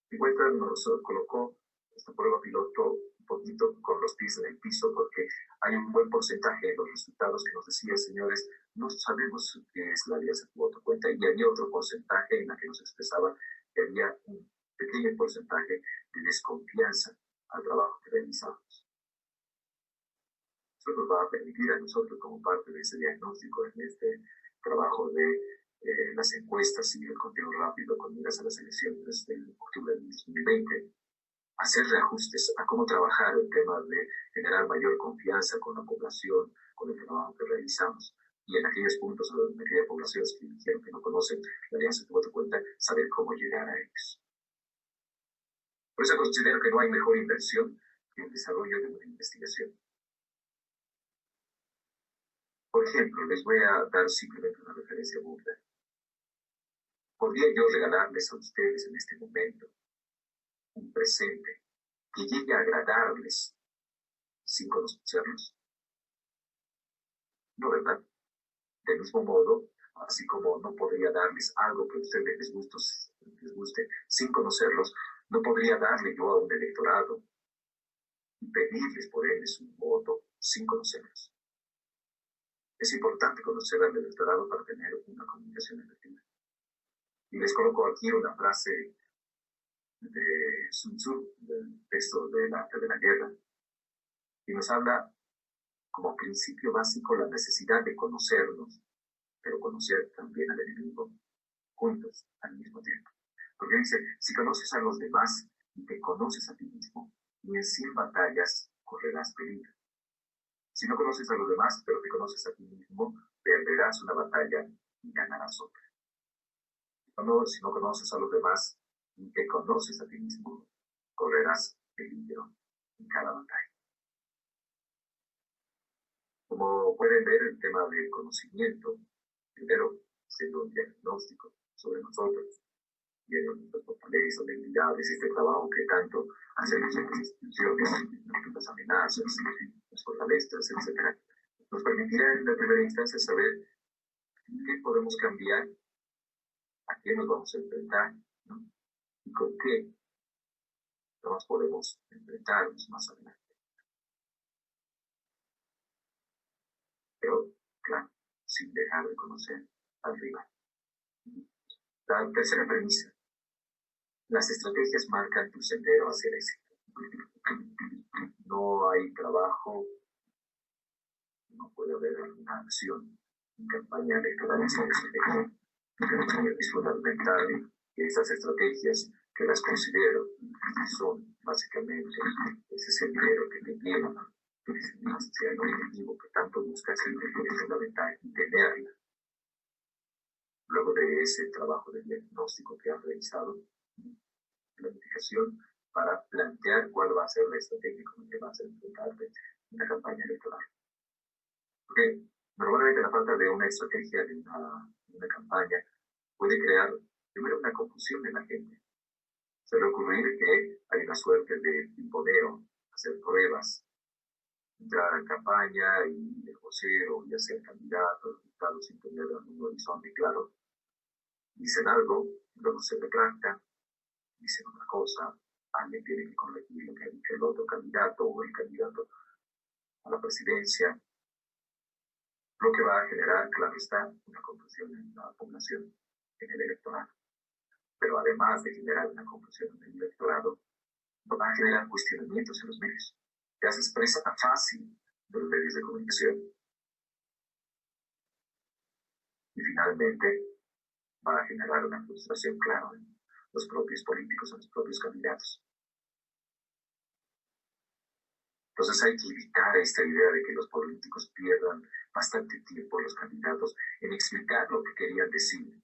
Y Cuenta nos colocó esta prueba piloto un poquito con los pies en el piso, porque hay un buen porcentaje de los resultados que nos decía, señores, no sabemos qué es la alianza Piloto Cuenta, y había otro porcentaje en la que nos expresaba que había un pequeño porcentaje de desconfianza al trabajo que realizamos. Esto nos va a permitir a nosotros, como parte de ese diagnóstico, en este trabajo de las encuestas y el conteo rápido con miras a las elecciones del octubre de 2020, hacer reajustes a cómo trabajar el tema de generar mayor confianza con la población, con el trabajo que realizamos. Y en aquellos puntos, en aquellas poblaciones que dijeron que no conocen la Alianza de Voto Cuenta, saber cómo llegar a ellos. Por eso considero que no hay mejor inversión que el desarrollo de una investigación. Por ejemplo, les voy a dar simplemente una referencia burda. ¿Podría yo regalarles a ustedes en este momento un presente que llegue a agradarles sin conocerlos? No, ¿verdad? Del mismo modo, así como no podría darles algo que a ustedes les guste sin conocerlos, no podría darle yo a un electorado y pedirles por él su voto sin conocerlos. Es importante conocer al electorado para tener una comunicación efectiva. Y les coloco aquí una frase de Sun Tzu, del texto del arte de la guerra, y nos habla como principio básico la necesidad de conocernos, pero conocer también al enemigo juntos al mismo tiempo. Porque dice, si conoces a los demás y te conoces a ti mismo, ni en 100 batallas correrás peligro. Si no conoces a los demás, pero te conoces a ti mismo, perderás una batalla y ganarás otra. Si no conoces a los demás y te conoces a ti mismo, correrás peligro en cada batalla. Como pueden ver, el tema del conocimiento, primero, siendo un diagnóstico sobre nosotros, viendo nuestras fortalezas, debilidades, este trabajo que tanto hacemos en las instituciones, las amenazas, las fortalezas, etc. Nos permitirá en la primera instancia saber qué podemos cambiar, a qué nos vamos a enfrentar, ¿no? Y con qué nos podemos enfrentarnos más adelante. Pero, claro, sin dejar de conocer al rival. La tercera premisa: las estrategias marcan tu sendero hacia el éxito. No hay trabajo, no puede haber una acción en campaña electoral sin estrategia. Es fundamental que esas estrategias, que las considero, son básicamente ese sendero que te lleva hacia el objetivo que tanto buscas, es fundamental tenerla. Luego de ese trabajo de diagnóstico que has realizado, planificación para plantear cuál va a ser la estrategia con la que vas a enfrentarte en la campaña electoral. Porque normalmente la falta de una estrategia en una campaña puede crear primero una confusión en la gente. Suele ocurrir que hay una suerte de imponeo, hacer pruebas, entrar en campaña y el vocero, ya sea el candidato, el diputado, sin tener un horizonte claro, dicen algo, luego se retractan, dicen otra cosa, alguien tiene que corregir lo que ha dicho el otro candidato o el candidato a la presidencia, lo que va a generar, claro está, una confusión en la población, en el electorado. Pero además de generar una confusión en el electorado, va a generar cuestionamientos en los medios. Ya se expresa tan fácil de los medios de comunicación. Y finalmente, va a generar una frustración clara en los propios políticos, en los propios candidatos. Entonces hay que evitar esta idea de que los políticos pierdan bastante tiempo, los candidatos, en explicar lo que querían decir,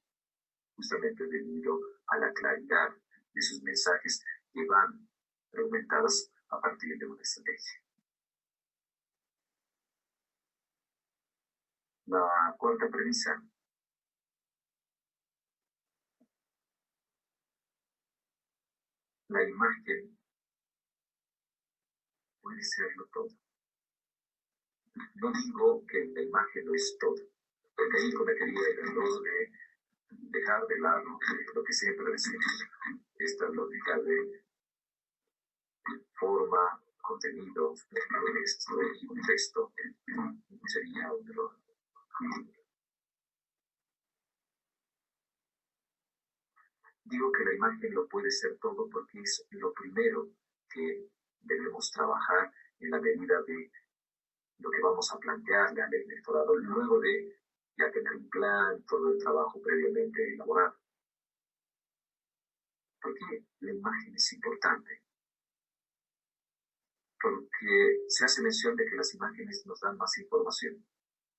justamente debido a la claridad de sus mensajes que van argumentados a partir de una estrategia. La cuarta premisa: la imagen puede serlo todo. No digo que la imagen lo es todo, porque ahí cometería el error de dejar de lado lo que siempre decimos, esta lógica de forma, contenido, contexto, sería un error. Digo que la imagen lo puede ser todo porque es lo primero que debemos trabajar en la medida de lo que vamos a plantearle al electorado luego de ya tener un plan, todo el trabajo previamente elaborado. ¿Por qué la imagen es importante? Porque se hace mención de que las imágenes nos dan más información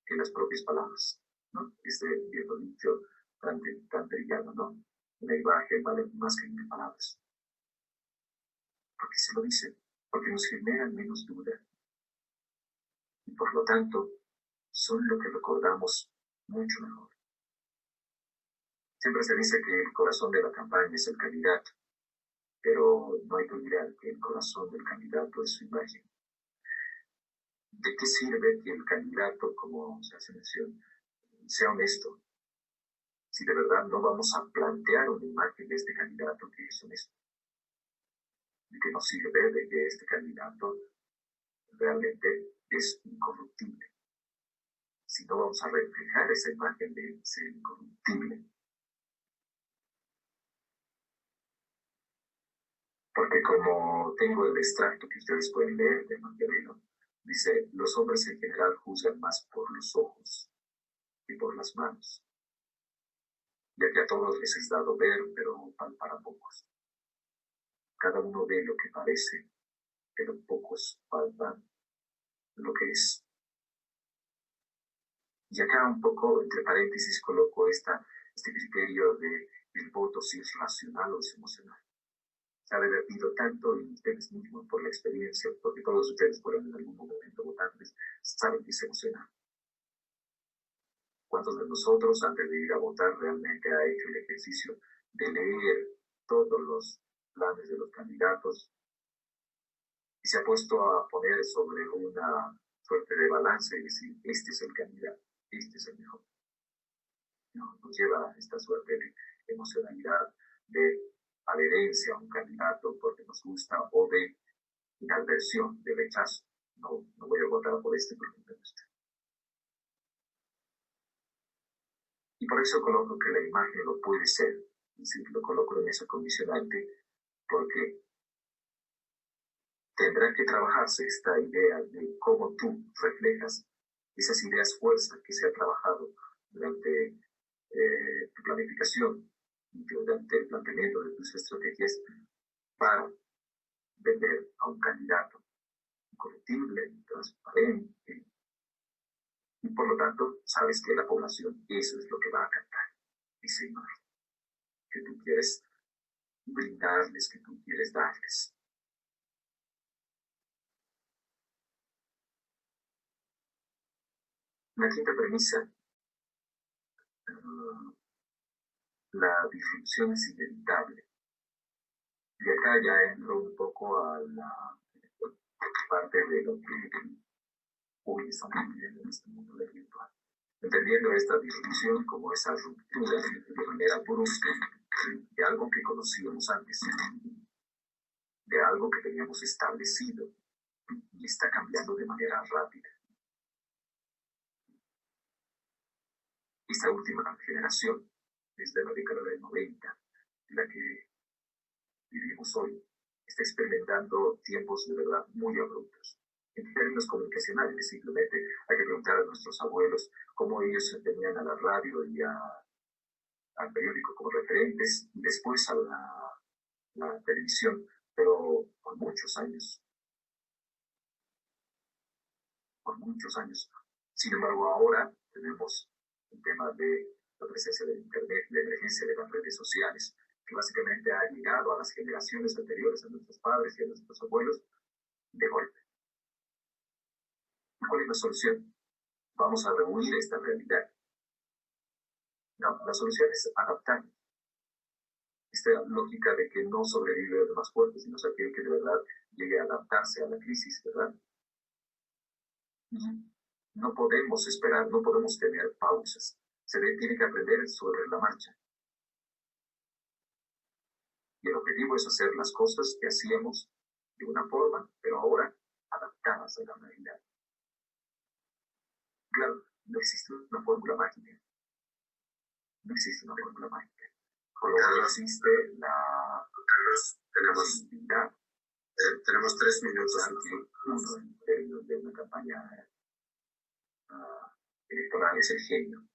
que las propias palabras, ¿no? Este viejo dicho tan trillado, ¿no? Una imagen vale más que 1000 palabras. ¿Por qué se lo dicen? Porque nos generan menos duda. Y por lo tanto, son lo que recordamos mucho mejor. Siempre se dice que el corazón de la campaña es el candidato, pero no hay que olvidar que el corazón del candidato es su imagen. ¿De qué sirve que el candidato, como se hace mención, sea honesto, si de verdad no vamos a plantear una imagen de este candidato que es honesto? ¿De qué nos sirve de que este candidato realmente es incorruptible si no vamos a reflejar esa imagen de ser incorruptible? Porque como tengo el extracto que ustedes pueden leer de Maquiavelo, dice, los hombres en general juzgan más por los ojos que por las manos, ya que a todos les es dado ver, pero para pocos. Cada uno ve lo que parece, pero pocos palpan lo que es. Y acá un poco, entre paréntesis, coloco este criterio de el voto si es racional o es emocional. Se ha revertido tanto en ustedes mismos por la experiencia, porque todos ustedes fueron en algún momento votantes, saben que es emocional. ¿Cuántos de nosotros, antes de ir a votar, realmente ha hecho el ejercicio de leer todos los planes de los candidatos y se ha puesto a poner sobre una suerte de balance y decir, este es el candidato, este es el mejor? No, nos lleva a esta suerte de emocionalidad, de adherencia a un candidato porque nos gusta o de inadversión, de rechazo. No voy a votar por este porque me gusta. Y por eso coloco que la imagen lo puede ser, es decir, lo coloco en esa condicionante porque tendrá que trabajarse esta idea de cómo tú reflejas esas ideas fuerza que se ha trabajado durante tu planificación y durante el planteamiento de tus estrategias para vender a un candidato incorruptible, transparente, y por lo tanto sabes que la población eso es lo que va a cantar, esa imagen que tú quieres brindarles, que tú quieres darles. La quinta premisa, la disrupción es inevitable. Y acá ya entro un poco a la parte de lo que hoy estamos viviendo en este mundo del virtual. Entendiendo esta disrupción como esa ruptura de manera brusca de algo que conocíamos antes, de algo que teníamos establecido y está cambiando de manera rápida. Esta última generación, desde la década del 90, en la que vivimos hoy, está experimentando tiempos de verdad muy abruptos. En términos comunicacionales, simplemente hay que preguntar a nuestros abuelos cómo ellos se tenían a la radio y al periódico como referentes, y después a la televisión, pero por muchos años. Por muchos años. Sin embargo, ahora tenemos el tema de la presencia del Internet, la emergencia de las redes sociales, que básicamente ha llegado a las generaciones anteriores, a nuestros padres y a nuestros abuelos, de golpe. ¿Cuál es la solución? Vamos a rehuir esta realidad. No, la solución es adaptar. Esta lógica de que no sobrevive el más fuerte, sino aquel que de verdad llegue a adaptarse a la crisis, ¿verdad? No podemos esperar, no podemos tener pausas. Tiene que aprender sobre la marcha. Y el objetivo es hacer las cosas que hacíamos de una forma, pero ahora adaptadas a la realidad. Claro, no existe una fórmula mágica. No existe una fórmula mágica. Pero existe la posibilidad. Tenemos 3 minutos. En términos de una campaña electoral es el genio,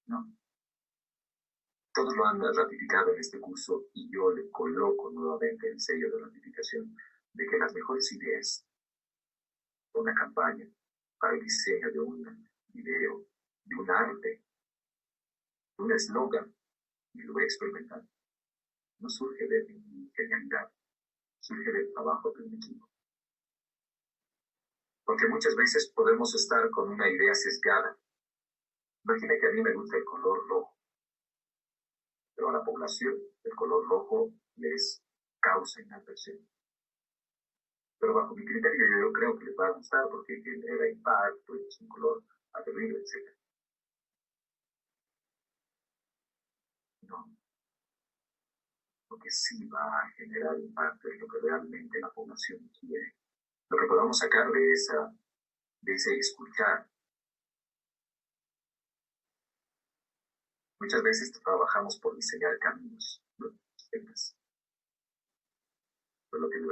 ¿no? Todos lo han ratificado en este curso y yo le coloco nuevamente el sello de ratificación de que las mejores ideas de una campaña para el diseño de un video, de un arte, de un eslogan, y lo voy a experimentar, no surge de mi genialidad, surge del trabajo de un equipo. Porque muchas veces podemos estar con una idea sesgada. Imagina que a mí me gusta el color rojo, pero a la población el color rojo les causa inadversión. Pero bajo mi criterio yo creo que les va a gustar porque genera impacto, es un color aguerrido, etc. No. Lo que sí va a generar impacto es lo que realmente la población quiere. Lo que podamos sacar de ese escuchar. Muchas veces trabajamos por diseñar caminos, ¿no? Pero lo que de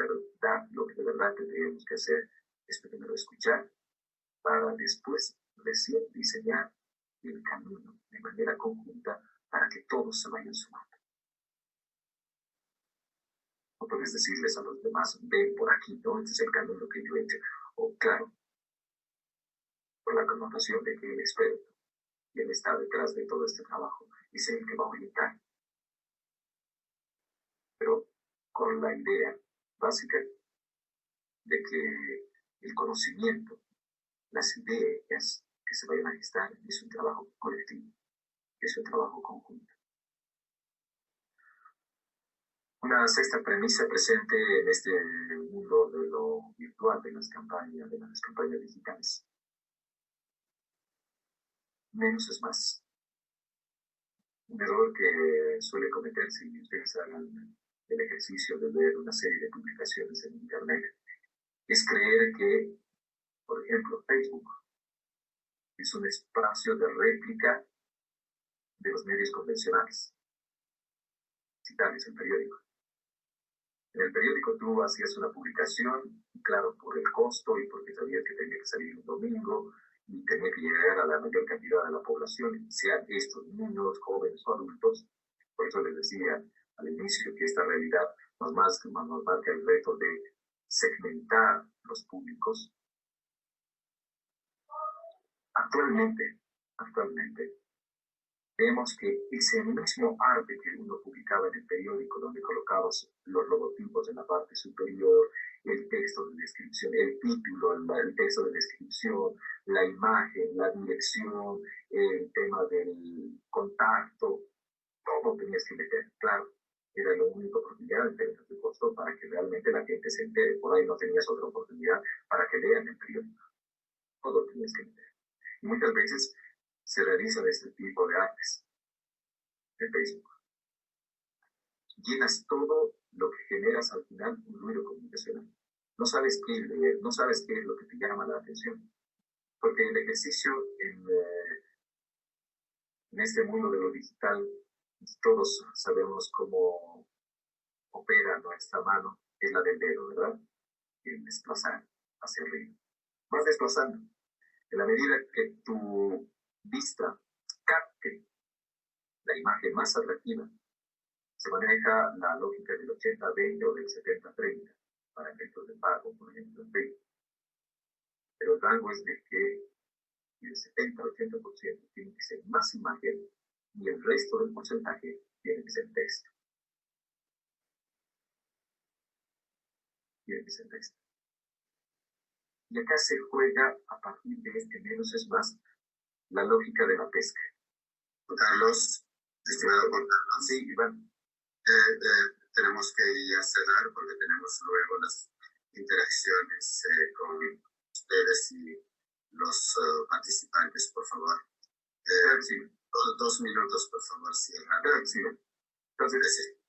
verdad tendríamos que hacer es primero escuchar para después recién diseñar el camino de manera conjunta para que todos se vayan sumando. No puedes decirles a los demás, ven por aquí, no, este es el camino que yo he hecho. O claro, por la connotación de que el experto, quien está detrás de todo este trabajo, es el que va a orientar. Pero con la idea básica de que el conocimiento, las ideas que se vayan a gestar es un trabajo colectivo, es un trabajo conjunto. Una sexta premisa presente en este mundo de lo virtual, de las campañas digitales. Menos es más. Un error que suele cometerse y ustedes hagan el ejercicio de ver una serie de publicaciones en Internet es creer que, por ejemplo, Facebook es un espacio de réplica de los medios convencionales. Citarles el periódico. En el periódico tú hacías una publicación, y claro, por el costo y porque sabías que tenía que salir un domingo y tenía que llegar a la mayor cantidad de la población, sean estos niños, jóvenes o adultos. Por eso les decía al inicio que esta realidad nos marca el reto de segmentar los públicos. Actualmente, vemos que ese mismo arte que uno publicaba en el periódico, donde colocabas los logotipos en la parte superior, el texto de descripción, el título, el texto de descripción, la imagen, la dirección, el tema del contacto, todo tenías que meter, claro. Era la única oportunidad en términos de costo para que realmente la gente se entere. Por ahí no tenías otra oportunidad para que lean el periódico. Todo tenías que meter. Y muchas veces se realizan este tipo de artes en Facebook. Llenas todo lo que generas al final un ruido comunicacional. No sabes qué leer, no sabes qué es lo que te llama la atención. Porque el ejercicio en este mundo de lo digital, todos sabemos cómo opera nuestra mano, es la del dedo, ¿verdad? El desplazar hacia arriba. Vas desplazando. En la medida que tu vista capte la imagen más atractiva, se maneja la lógica del 80-20 o del 70-30 para efectos de pago, por ejemplo, en Facebook. Pero el rango es de que el 70-80% tiene que ser más imagen y el resto del porcentaje tiene que ser texto. Tiene que ser texto. Y acá se juega, a partir de este menos es más, la lógica de la pesca. Carlos, estimado Juan Carlos. Sí, Iván. Tenemos que ya cerrar porque tenemos luego las interacciones con ustedes y los participantes, por favor. Sí. 2 minutos, por favor, cierra. Sí. Entonces,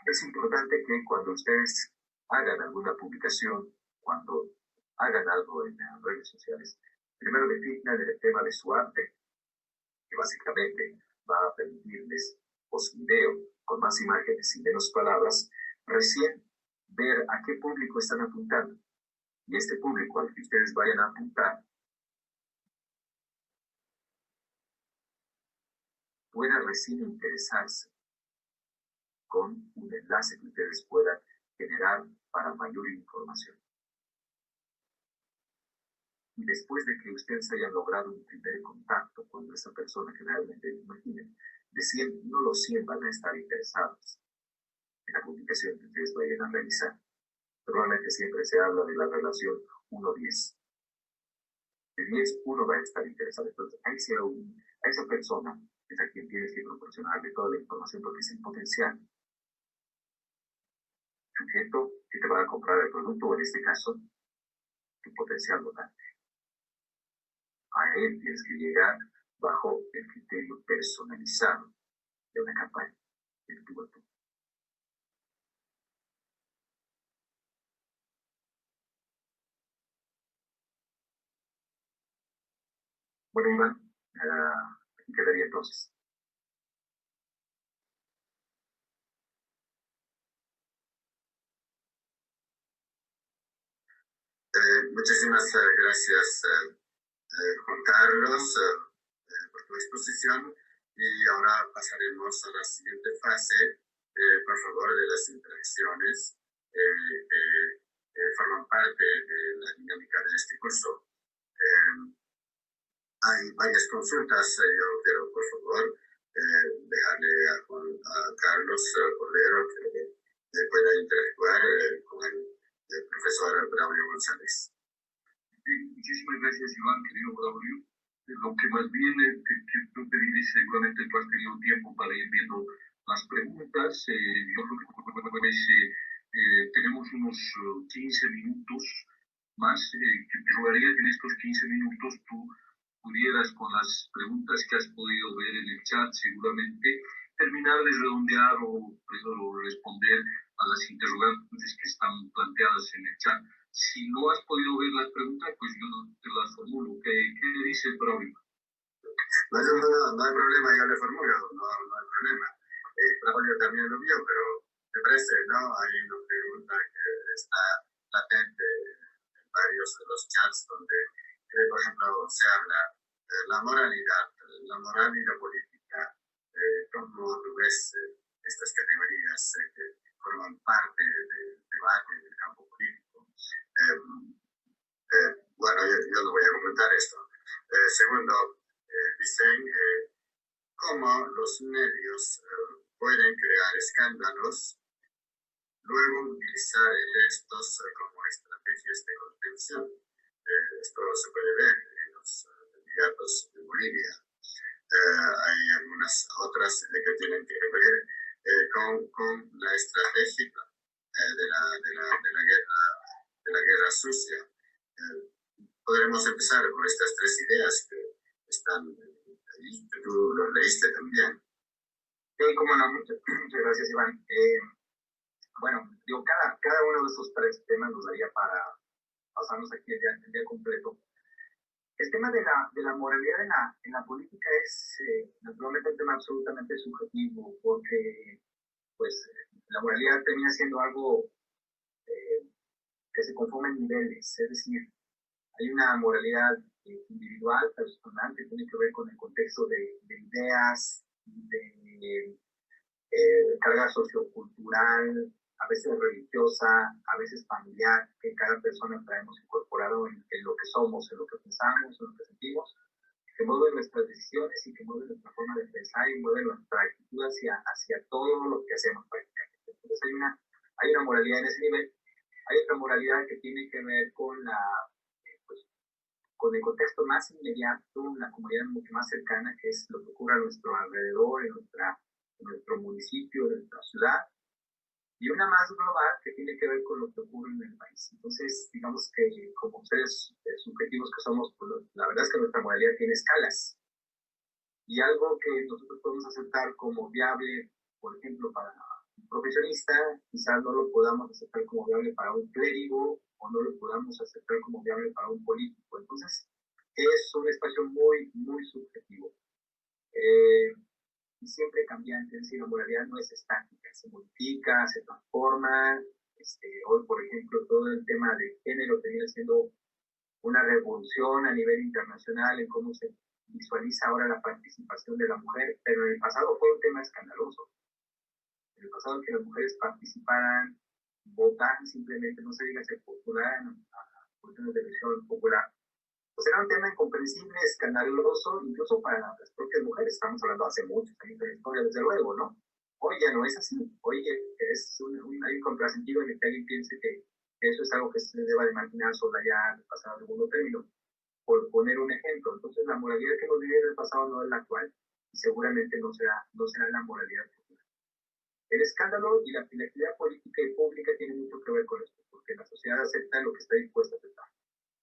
es importante que cuando ustedes hagan alguna publicación, cuando hagan algo en las redes sociales, primero definan el tema de su arte, que básicamente va a permitirles post-video, con más imágenes y menos palabras, recién ver a qué público están apuntando. Y este público al que ustedes vayan a apuntar pueda recién interesarse con un enlace que ustedes puedan generar para mayor información. Y después de que ustedes hayan logrado un primer contacto con esa persona que realmente imaginen, de 100, no los 100 van a estar interesados en la publicación que ustedes vayan a realizar. Normalmente siempre se habla de la relación 1-10. De 10, uno va a estar interesado. Entonces, a esa persona es a quien tienes que proporcionarle toda la información porque es el potencial sujeto que te va a comprar el producto, o en este caso, tu potencial votante. A él tienes que llegar bajo el criterio personalizado de una campaña, el tú a tú. Bueno, Iván, aquí quedaría entonces. Muchísimas gracias, Juan Carlos, por tu exposición. Y ahora pasaremos a la siguiente fase, por favor, de las interacciones que forman parte de la dinámica de este curso. Hay varias consultas. Yo quiero, por favor, dejarle a Carlos Cordero que pueda interactuar con el profesor Braulio González. Muchísimas gracias, Iván, querido Braulio. Lo que más bien te quiero pedir es, seguramente tú has tenido tiempo para ir viendo las preguntas. Yo creo que tenemos unos 15 minutos más. Te rogaría que en estos 15 minutos tú pudieras, con las preguntas que has podido ver en el chat, seguramente terminar de redondear o responder a las interrogantes que están planteadas en el chat. Si no has podido ver las preguntas, pues yo te las formulo. ¿Qué dice el Braulio? No hay problema, yo le formulo, no hay problema. Braulio también lo vio, pero me parece, ¿no? Hay una pregunta que está latente en varios de los chats donde, por ejemplo, se habla de la moralidad, la moral y la política. ¿Cómo tú ves estas categorías que forman parte del debate del campo político? Bueno, yo no voy a comentar esto. Segundo, dicen cómo los medios pueden crear escándalos, luego utilizar estos como estrategias de contención. Esto se puede ver en los candidatos de Bolivia. Hay algunas otras que tienen que ver con la estrategia de la guerra sucia. Podremos empezar por estas tres ideas que están ahí, que tú lo leíste también. Sí, cómo no, muchas gracias, Iván. Bueno, digo, cada uno de esos tres temas nos daría para pasarnos aquí el día completo. El tema de la moralidad en la política es naturalmente un tema absolutamente subjetivo, porque pues la moralidad termina siendo algo que se conforma en niveles, es decir, hay una moralidad individual, personal, que tiene que ver con el contexto de ideas, de carga sociocultural, a veces religiosa, a veces familiar, que cada persona traemos incorporado en lo que somos, en lo que pensamos, en lo que sentimos, que mueve nuestras decisiones y que mueve nuestra forma de pensar y mueve nuestra actitud hacia todo lo que hacemos prácticamente. Entonces hay una moralidad en ese nivel. Hay otra moralidad que tiene que ver con con el contexto más inmediato, la comunidad mucho más cercana, que es lo que ocurre a nuestro alrededor, en nuestro municipio, en nuestra ciudad, y una más global que tiene que ver con lo que ocurre en el país. Entonces, digamos que como seres subjetivos que somos, pues, la verdad es que nuestra moralidad tiene escalas. Y algo que nosotros podemos aceptar como viable, por ejemplo, para un profesionista, quizás no lo podamos aceptar como viable para un clérigo, o no lo podamos aceptar como viable para un político. Entonces, es un espacio muy, muy subjetivo. Y siempre cambiante, es decir, la moralidad no es estática, se modifica, se transforma. Hoy, por ejemplo, todo el tema de género viene siendo una revolución a nivel internacional en cómo se visualiza ahora la participación de la mujer, pero en el pasado fue un tema escandaloso. En el pasado que las mujeres participaran, votaran simplemente, no se diga, se postularan a cuestiones de elección popular, pues era un tema incomprensible, escandaloso, incluso para las propias mujeres. Estamos hablando hace muchos años de la historia, desde luego, ¿no? Hoy ya no es así. Hoy hay un contrasentido en el que alguien piense que eso es algo que se deba de imaginar, soslayar, pasado de segundo término. Por poner un ejemplo, entonces la moralidad que nos vive en el pasado no es la actual, y seguramente no será la moralidad futura. El escándalo y la actividad política y pública tienen mucho que ver con esto, porque la sociedad acepta lo que está dispuesta a aceptar,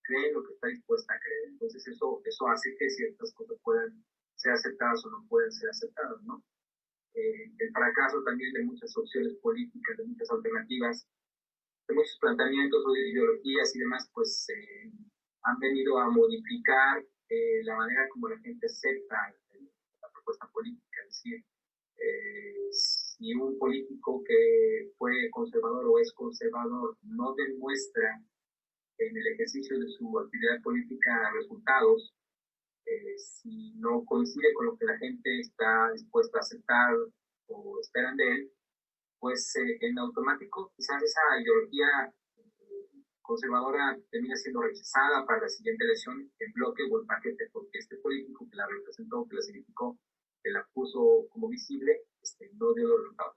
cree lo que está dispuesta a creer. Entonces eso hace que ciertas cosas puedan ser aceptadas o no puedan ser aceptadas, ¿no? El fracaso también de muchas opciones políticas, de muchas alternativas, de muchos planteamientos o de ideologías y demás, pues han venido a modificar la manera como la gente acepta la propuesta política. Es decir, si un político que fue conservador o es conservador no demuestra en el ejercicio de su actividad política resultados, si no coincide con lo que la gente está dispuesta a aceptar o esperan de él, pues en automático quizás esa ideología conservadora termina siendo rechazada para la siguiente elección en bloque o en paquete, porque este político que la representó, que la significó, que la puso como visible, no dio los resultados.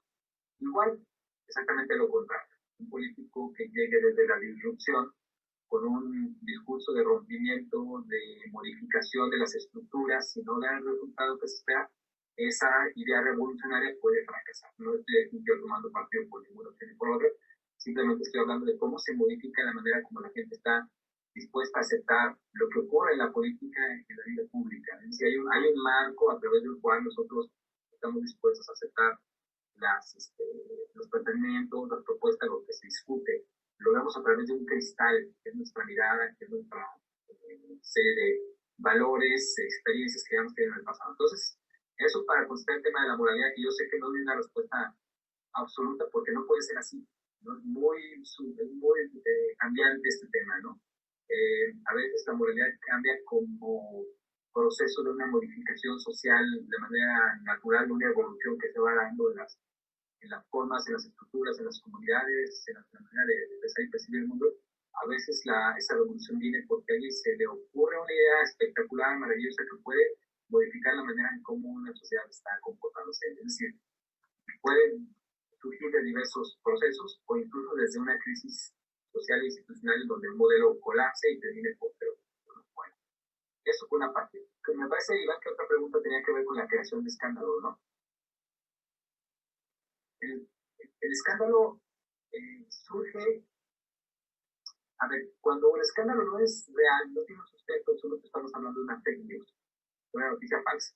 Igual, exactamente lo contrario. Un político que llegue desde la disrupción con un discurso de rompimiento, de modificación de las estructuras, si no da el resultado que se espera, esa idea revolucionaria puede fracasar. No estoy yo tomando partido por ninguna opción y por otra, simplemente estoy hablando de cómo se modifica la manera como la gente está dispuesta a aceptar lo que ocurre en la política y en la vida pública. Es decir, hay un marco a través del cual nosotros estamos dispuestos a aceptar los planteamientos, las propuestas, lo que se discute. Lo vemos a través de un cristal, que es nuestra mirada, que es nuestra serie de valores, experiencias que hemos tenido en el pasado. Entonces, eso para contestar el tema de la moralidad, que yo sé que no hay una respuesta absoluta, porque no puede ser así, ¿no? Es muy cambiante este tema, ¿no? A veces la moralidad cambia como proceso de una modificación social de manera natural, de una evolución que se va dando en las formas, en las estructuras, en las comunidades, en la manera de empezar y percibir el mundo. A veces esa revolución viene porque a alguien se le ocurre una idea espectacular, maravillosa, que puede modificar la manera en cómo una sociedad está comportándose. Es decir, puede surgir de diversos procesos o incluso desde una crisis social e institucional donde el modelo colapse y termine por pero bueno. Eso fue una parte. Me parece, Iván, que otra pregunta tenía que ver con la creación de escándalo, ¿no? El escándalo surge, a ver, cuando el escándalo no es real, no tiene sustento, solo estamos hablando de una fake news, una noticia falsa,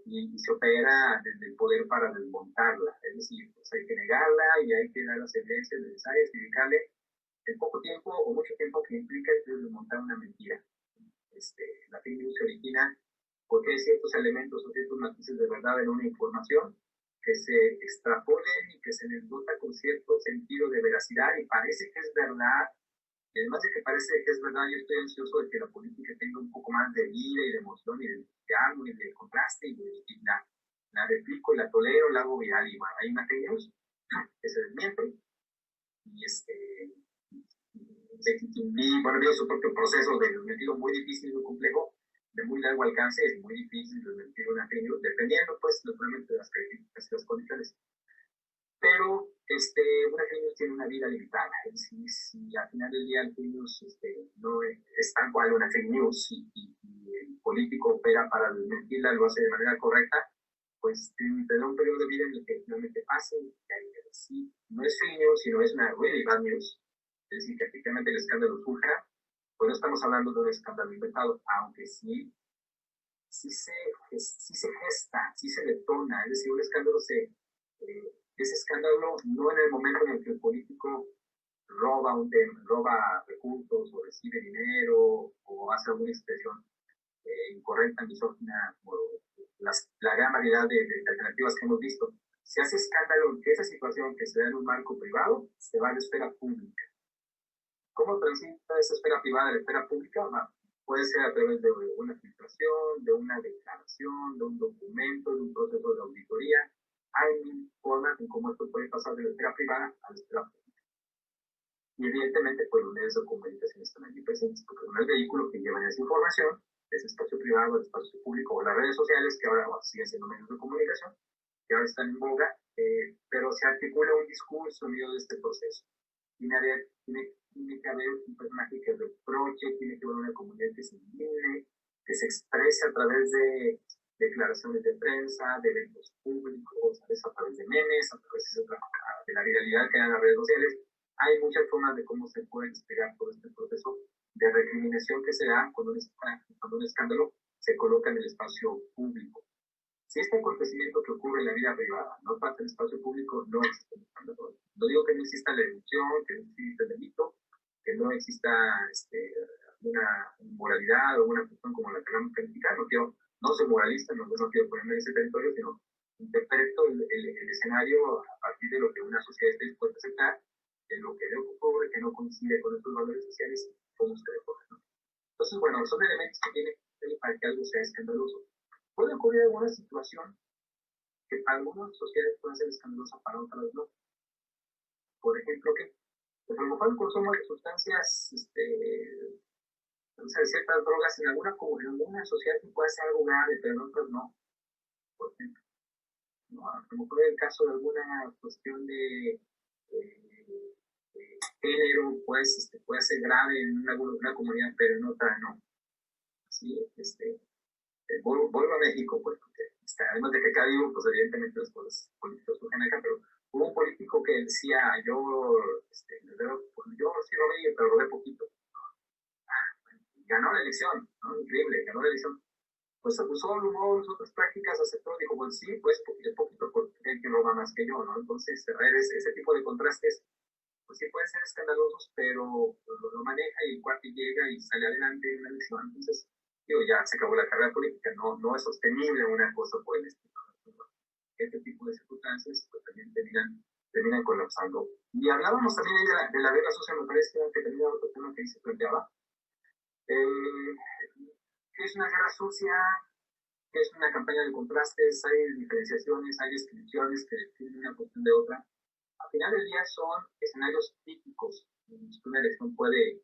y se opera desde el poder para desmontarla, es decir, pues hay que negarla y hay que dar las evidencias necesarias y dedicarle el poco tiempo o mucho tiempo que implica desmontar una mentira. La fake news se origina porque hay ciertos elementos o ciertos matices de verdad en una información que se extrapolen y que se les dota con cierto sentido de veracidad y parece que es verdad. Y además de que parece que es verdad, yo estoy ansioso de que la política tenga un poco más de vida y de emoción y de diálogo y de contraste y la replico y la tolero, la hago viral y bueno, hay una fake news que se desmiente y bueno, tiene su propio proceso de desmentido muy difícil y muy complejo, de muy largo alcance, es muy difícil desmentir una fake news, dependiendo pues naturalmente de las características y las condiciones. Pero una fake news tiene una vida limitada, es decir, si al final del día el fake news no es tal cual una fake news y el político opera para desmentirla, lo hace de manera correcta, pues tendrá un periodo de vida en el que finalmente pase, que sí, no es fake news, sino es una really bad news, es decir, que efectivamente el escándalo surja, pues no estamos hablando de un escándalo inventado, aunque sí se gesta, sí se detona, es decir, un escándalo ese escándalo no en el momento en el que el político roba recursos o recibe dinero o hace alguna expresión incorrecta, misógina, o la gran variedad de alternativas que hemos visto. Se hace escándalo en que esa situación que se da en un marco privado se va a la esfera pública. ¿Cómo transita esa esfera privada a la esfera pública? Puede ser a través de una filtración, de una declaración, de un documento, de un proceso de auditoría. Hay mil formas en cómo esto puede pasar de la esfera privada a la esfera pública. Y evidentemente, pues los medios de comunicación están allí presentes, porque son el vehículo que llevan esa información, ese espacio privado, el espacio público, o las redes sociales, que ahora siguen siendo medios de comunicación, que ahora están en boga, pero se articula un discurso en medio de este proceso. Tiene que haber un personaje que reproche, tiene que haber una comunidad que se indigne, que se exprese a través de declaraciones de prensa, de eventos públicos, a través de memes, a través de la viralidad que dan las redes sociales. Hay muchas formas de cómo se puede desplegar todo este proceso de recriminación que se da cuando un escándalo se coloca en el espacio público. Si este acontecimiento que ocurre en la vida privada no pasa en el espacio público, no existe un escándalo. No digo que no exista la deducción, que no exista el delito, que no exista una inmoralidad o una cuestión como la que vamos a calificar. No soy moralista, no quiero ponerme en ese territorio, sino interpreto el escenario a partir de lo que una sociedad está dispuesta a aceptar, de lo que ocurre, que no coincide con estos valores sociales, cómo se recoge, ¿no? Entonces, bueno, son elementos que tienen para que algo sea escandaloso. Puede ocurrir alguna situación que para algunas sociedades puede ser escandalosa, para otras no. Por ejemplo, que pues a lo mejor el consumo de sustancias, o sea, ciertas drogas en alguna sociedad puede ser algo grave, pero en otras no. Por ejemplo, ¿no? A lo mejor el caso de alguna cuestión de género, pues puede ser grave en una comunidad, pero en otra no. ¿Sí? Vuelvo a México, pues, porque además de que acá vivo, pues evidentemente los políticos surgen acá, pero hubo un político que decía, yo sí lo vi, pero lo ve poquito. Ganó la elección, ¿no? Increíble, ganó la elección. Pues abusó, lumó otras prácticas, aceptó, dijo, pues sí, pues poquito, porque hay que roba más que yo, ¿no? Entonces, ese tipo de contrastes, pues sí pueden ser escandalosos, pero lo maneja y el cuate llega y sale adelante en la elección. Entonces, ya se acabó la carrera política, no es sostenible una cosa por el estilo. Este tipo de circunstancias pues, también terminan colapsando. Y hablábamos también de la guerra sucia, me parece que tenía otro tema que ahí se planteaba. ¿Qué es una guerra sucia? ¿Qué es una campaña de contrastes? Hay diferenciaciones, hay descripciones que definen una cuestión de otra. Al final del día son escenarios típicos en los que una elección puede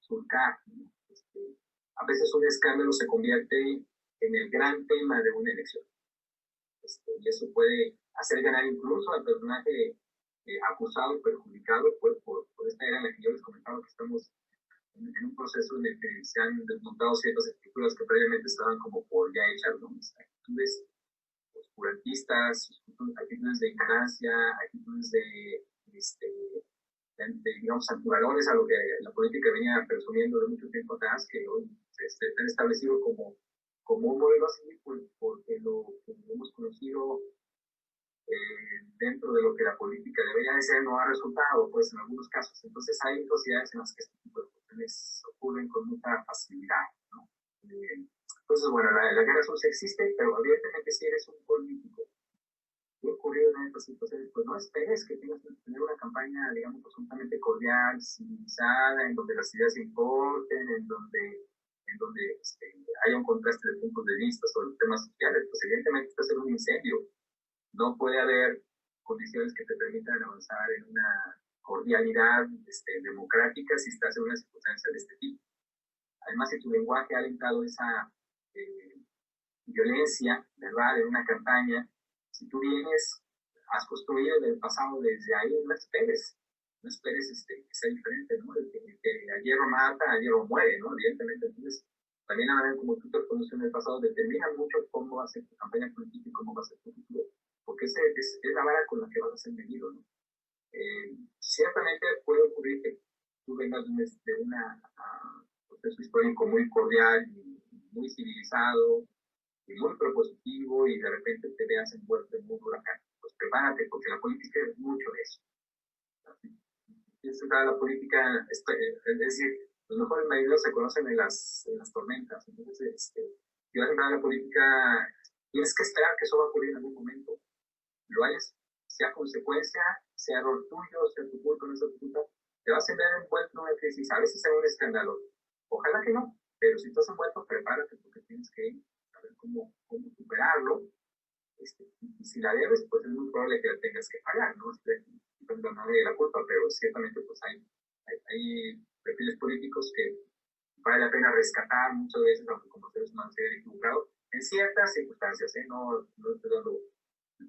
surcar, ¿no? A veces un escándalo se convierte en el gran tema de una elección. Y eso puede hacer ganar incluso al personaje acusado y perjudicado por esta era en la que yo les comentaba que estamos en un proceso en el que se han desmontado ciertas estructuras que previamente estaban como por ya hechas, ¿no? Actitudes oscurantistas, actitudes de ignorancia, actitudes digamos, antivalores a lo que la política venía presumiendo de mucho tiempo atrás, que hoy se han establecido como un modelo así, porque lo que hemos conocido dentro de lo que la política debería de ser no ha resultado, pues en algunos casos. Entonces hay sociedades en las que este tipo de cuestiones ocurren con mucha facilidad, ¿no? Entonces, bueno, la guerra sucia existe, pero evidentemente si eres un político que ocurrido en estas situaciones, pues no esperes que tengas que tener una campaña, digamos, absolutamente cordial, civilizada, en donde las ideas se importen, en donde haya un contraste de puntos de vista sobre los temas sociales. Pues evidentemente esto es un incendio. No puede haber condiciones que te permitan avanzar en una cordialidad democrática si estás en una circunstancia de este tipo. Además, si tu lenguaje ha alentado esa violencia verbal en una campaña, si tú has construido en el pasado desde ahí, no esperes que sea diferente, ¿no? El que a hierro mata, a hierro muere, ¿no? Evidentemente, entonces, también la manera como tú te conoces en el pasado determina mucho cómo va a ser tu campaña política y cómo va a ser tu futuro, porque es la vara con la que vas a ser medido, ¿no? Ciertamente puede ocurrir que tú vengas de un proceso histórico muy cordial y muy civilizado y muy propositivo y de repente te veas envuelto en un huracán. Pues prepárate, porque la política es mucho de eso. La política, es decir, los mejores marineros se conocen en las tormentas. Entonces, si vas a entrar a la política, tienes que esperar que eso va a ocurrir en algún momento. Lo hayas, sea consecuencia, sea error tuyo, sea tu culpa, no sea tu culpa, te vas a ver envuelto en una crisis, a veces en un escándalo, Ojalá que no, pero si estás envuelto, prepárate porque tienes que saber cómo superarlo. Y si la debes, pues es muy probable que la tengas que pagar, ¿no? No tengo nadie de la culpa, pero ciertamente pues hay perfiles políticos que vale la pena rescatar muchas veces, aunque como seres humanos se hayan equivocado, en ciertas circunstancias, ¿eh? No estoy dando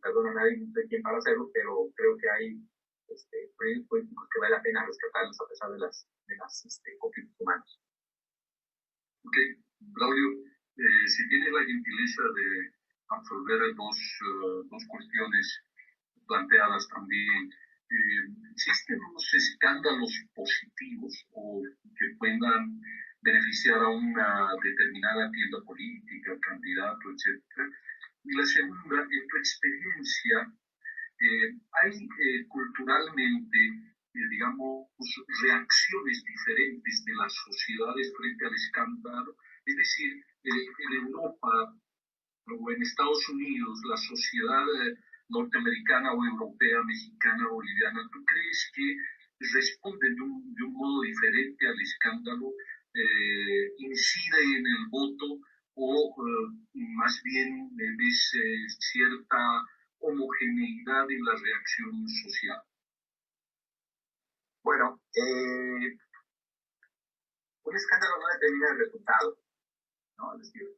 perdón a nadie, no soy quien para hacerlo, pero creo que hay proyectos políticos que vale la pena rescatarlos a pesar de las conflictos humanos. Ok, Braulio, si tienes la gentileza de absolver dos cuestiones planteadas también, ¿existen unos escándalos positivos o que puedan beneficiar a una determinada tienda política, candidato, etcétera? Y la segunda, en tu experiencia, hay culturalmente, digamos, reacciones diferentes de las sociedades frente al escándalo. Es decir, en Europa o en Estados Unidos, la sociedad norteamericana o europea, mexicana, boliviana, ¿tú crees que responden de un modo diferente al escándalo? ¿Incide en el voto o más bien ves cierta homogeneidad en la reacción social? Bueno, un escándalo no determina el resultado, ¿no? Es decir,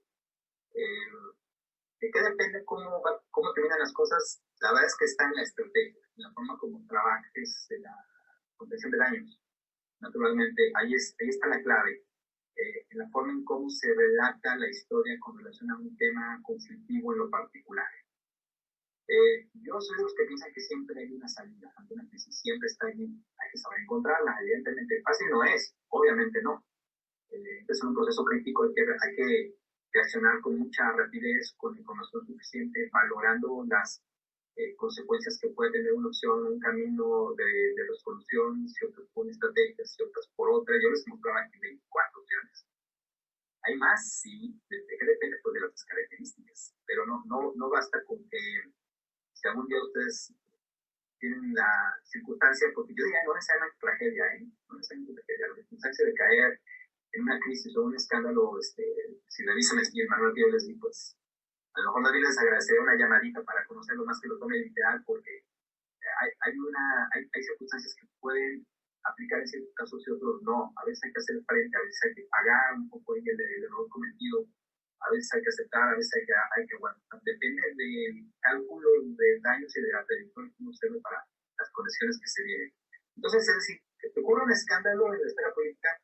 ¿de qué depende cómo terminan las cosas? La verdad es que está en la estrategia, en la forma como trabajes, en la contención de daños. Naturalmente, ahí está la clave, en la forma en cómo se relata la historia con relación a un tema conflictivo en lo particular. Yo soy de los que piensan que siempre hay una salida ante una crisis, siempre está ahí, hay que saber encontrarla. Evidentemente, fácil no es, obviamente no. Es un proceso crítico, hay que reaccionar con mucha rapidez, con información suficiente, valorando las consecuencias que puede tener una opción, un camino de resolución, si otras por estrategias, si otras por otra. Yo les mostraba aquí 24 opciones. Hay más, sí, de qué depende pues, de las características, pero no basta con que si algún día ustedes tienen la circunstancia, porque yo diría no necesariamente tragedia, no necesariamente tragedia, la circunstancia de caer en una crisis o un escándalo, si revisan el manual que yo les di, pues a lo mejor más bien les agradecería una llamadita para conocerlo más que lo tome literal, porque hay circunstancias que pueden aplicar en ciertos casos y otros no. A veces hay que hacer frente, a veces hay que pagar un poco el error cometido, a veces hay que aceptar, a veces hay que bueno, depende del cálculo de daños y de la trayectoria que uno observe para las conexiones que se vienen. Entonces, es decir, que te ocurre un escándalo en la esfera política,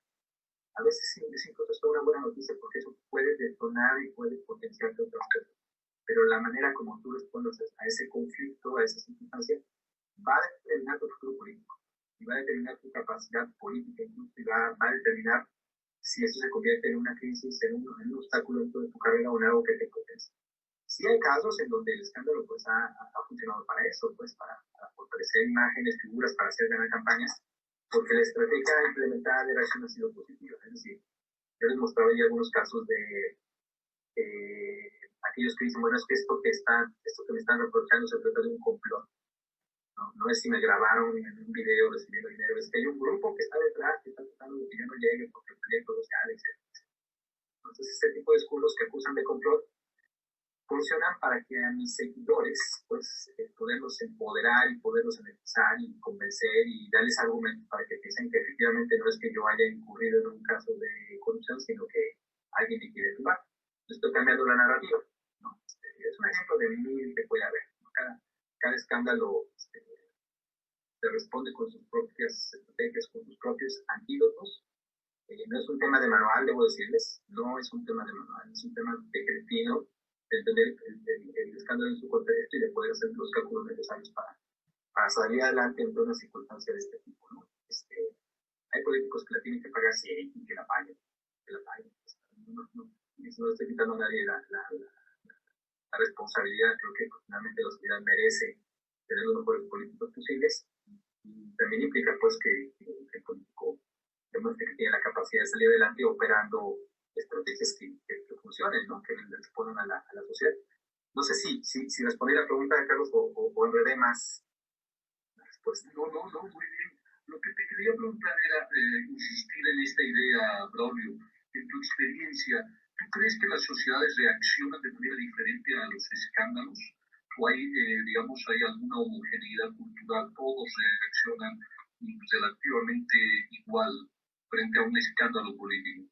a veces sí, es incluso una buena noticia porque eso puede detonar y puede potenciar otras cosas. Pero la manera como tú respondes a ese conflicto, a esa circunstancia, va a determinar tu futuro político y va a determinar tu capacidad política incluso y va a determinar si eso se convierte en una crisis, en un obstáculo dentro de tu carrera o en algo que te potencia. Sí hay casos en donde el escándalo pues, ha funcionado para eso, pues para fortalecer imágenes, figuras, para hacer ganar campañas, porque la estrategia implementada de reacción ha sido positiva. Es decir, yo les mostraba ya algunos casos de aquellos que dicen, bueno, es que esto que me están reprochando se trata de un complot. No es si me grabaron en un video recibiendo dinero, es que hay un grupo que está detrás, que está tratando de que yo no llegue porque el proyecto social, etc. Entonces, ese tipo de discursos que acusan de complot funcionan para que a mis seguidores, pues, poderlos empoderar y poderlos analizar y convencer y darles argumentos para que piensen que efectivamente no es que yo haya incurrido en un caso de corrupción, sino que alguien me quiere tumbar. Estoy cambiando la narrativa, ¿no? Es un ejemplo de mil que puede haber, ¿no? Cada escándalo se responde con sus propias estrategias, con sus propios antídotos. No es un tema de manual, debo decirles, no es un tema de manual, es un tema de criterio, de entender el escándalo en su contexto y de poder hacer los cálculos necesarios para salir adelante en una circunstancia de este tipo, ¿no? Hay políticos que la tienen que pagar, sí, y que la paguen. No estoy quitando a nadie la responsabilidad. Creo que finalmente la sociedad merece tener los mejores políticos posibles. Y también implica pues que el político demuestre que tiene la capacidad de salir adelante operando estrategias que funcionen, ¿no? Que respondan a la sociedad. No sé si respondí la pregunta de Carlos o enredé más la respuesta. No, muy bien. Lo que te quería preguntar era insistir en esta idea, Braulio, en tu experiencia, ¿tú crees que las sociedades reaccionan de manera diferente a los escándalos? ¿O hay, digamos, hay alguna homogeneidad cultural? ¿Todos reaccionan relativamente igual frente a un escándalo político?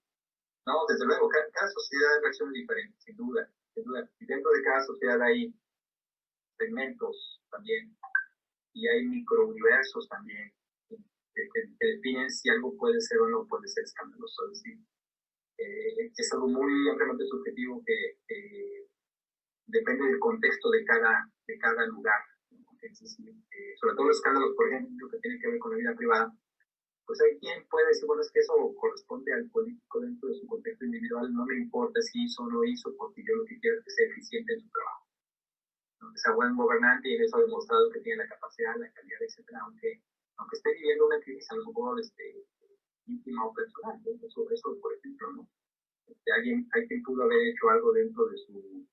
No, desde luego, cada sociedad reacciona diferente, sin duda, sin duda. Y dentro de cada sociedad hay segmentos también, y hay microuniversos también, que definen si algo puede ser o no puede ser escandaloso. Es decir, es algo muy ampliamente subjetivo que depende del contexto de cada lugar. Es decir, sobre todo los escándalos, por ejemplo, que tienen que ver con la vida privada, pues hay quien puede decir, bueno, es que eso corresponde al político dentro de su contexto individual, no me importa si hizo o no hizo, porque yo lo que quiero es que sea eficiente en su trabajo, ¿no? Que sea buen gobernante, y eso ha demostrado que tiene la capacidad, la calidad, etcétera, aunque esté viviendo una crisis a lo mejor íntima o personal, ¿no? Eso, por ejemplo, ¿no? Hay quien pudo haber hecho algo dentro de su,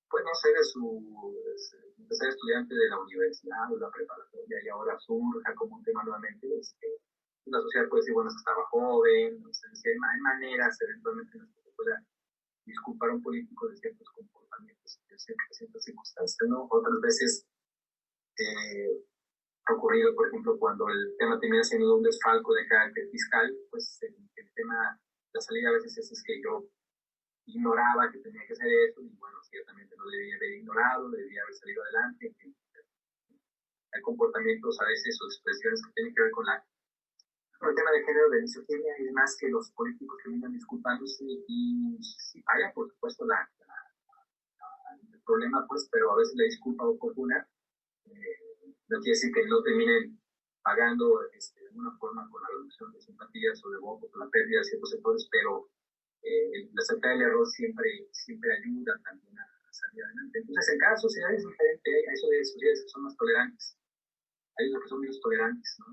pues no sé, de ser estudiante de la universidad o la preparatoria, y ahora surja como un tema nuevamente. La sociedad puede decir, bueno, es que estaba joven, no sé, si hay maneras eventualmente en las que se pueda disculpar a un político de ciertos comportamientos, de ciertas circunstancias, ¿no? Otras veces ha ocurrido, por ejemplo, cuando el tema termina siendo un desfalco de carácter fiscal, pues el tema, la salida a veces es que yo ignoraba que tenía que hacer eso, y bueno, ciertamente no debía haber ignorado, debía haber salido adelante. Hay comportamientos a veces o expresiones que tienen que ver con el tema de género, de misoginia, es más que los políticos terminan disculpándose, y sí, vaya, por supuesto, el problema, pues, pero a veces la disculpa oportuna no quiere decir que no terminen pagando de alguna forma con la reducción de simpatías o de votos, con la pérdida de ciertos sectores, pero la aceptar el error siempre ayuda también a salir adelante. Entonces, en cada sociedad es diferente. Hay sociedades que son más tolerantes, hay otras que son menos tolerantes, ¿no?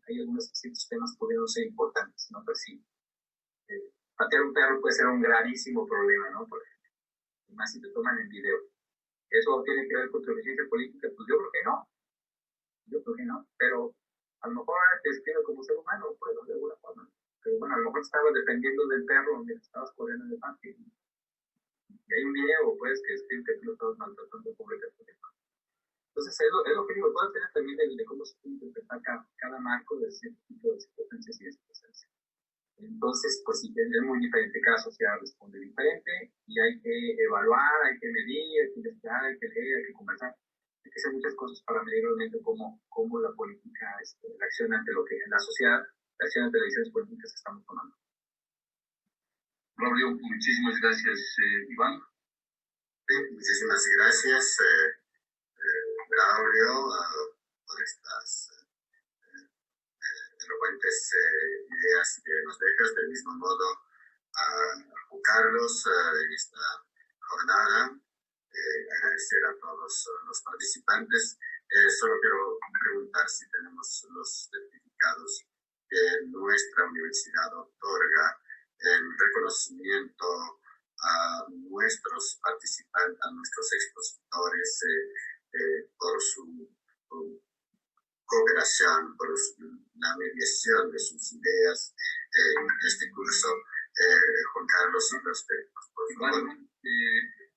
Hay algunos ciertos temas pudieron ser importantes, ¿no? Pero sí, patear un perro puede ser un gravísimo problema, ¿no? Por ejemplo, y más si te toman en video. ¿Eso tiene que ver con tu eficiencia política? Pues yo creo que no, pero a lo mejor te despido como ser humano, pues, de alguna forma. Pero bueno, a lo mejor estabas dependiendo del perro mientras estabas corriendo en el parque. Y hay un video, pues, que es que tú lo estabas maltratando públicamente. Entonces, es lo que digo, todo depende también de cómo se interpreta cada marco de cierto tipo de circunstancias y de circunstancias. Entonces, pues sí, es muy diferente, cada sociedad responde diferente, y hay que evaluar, hay que medir, hay que investigar, hay que leer, hay que conversar. Hay que hacer muchas cosas para medir realmente cómo la política reacciona ante lo que la sociedad reacciona ante las decisiones políticas que estamos tomando. Braulio, muchísimas gracias, Iván. Sí, muchísimas gracias, Braulio, por estas elocuentes ideas que nos dejas. Del mismo modo a Juan Carlos en esta jornada. Agradecer a todos los participantes. Solo quiero preguntar si tenemos los certificados que nuestra universidad otorga en reconocimiento a nuestros participantes, a nuestros expositores, por su cooperación, por la mediación de sus ideas en este curso. Juan Carlos y los técnicos, por favor.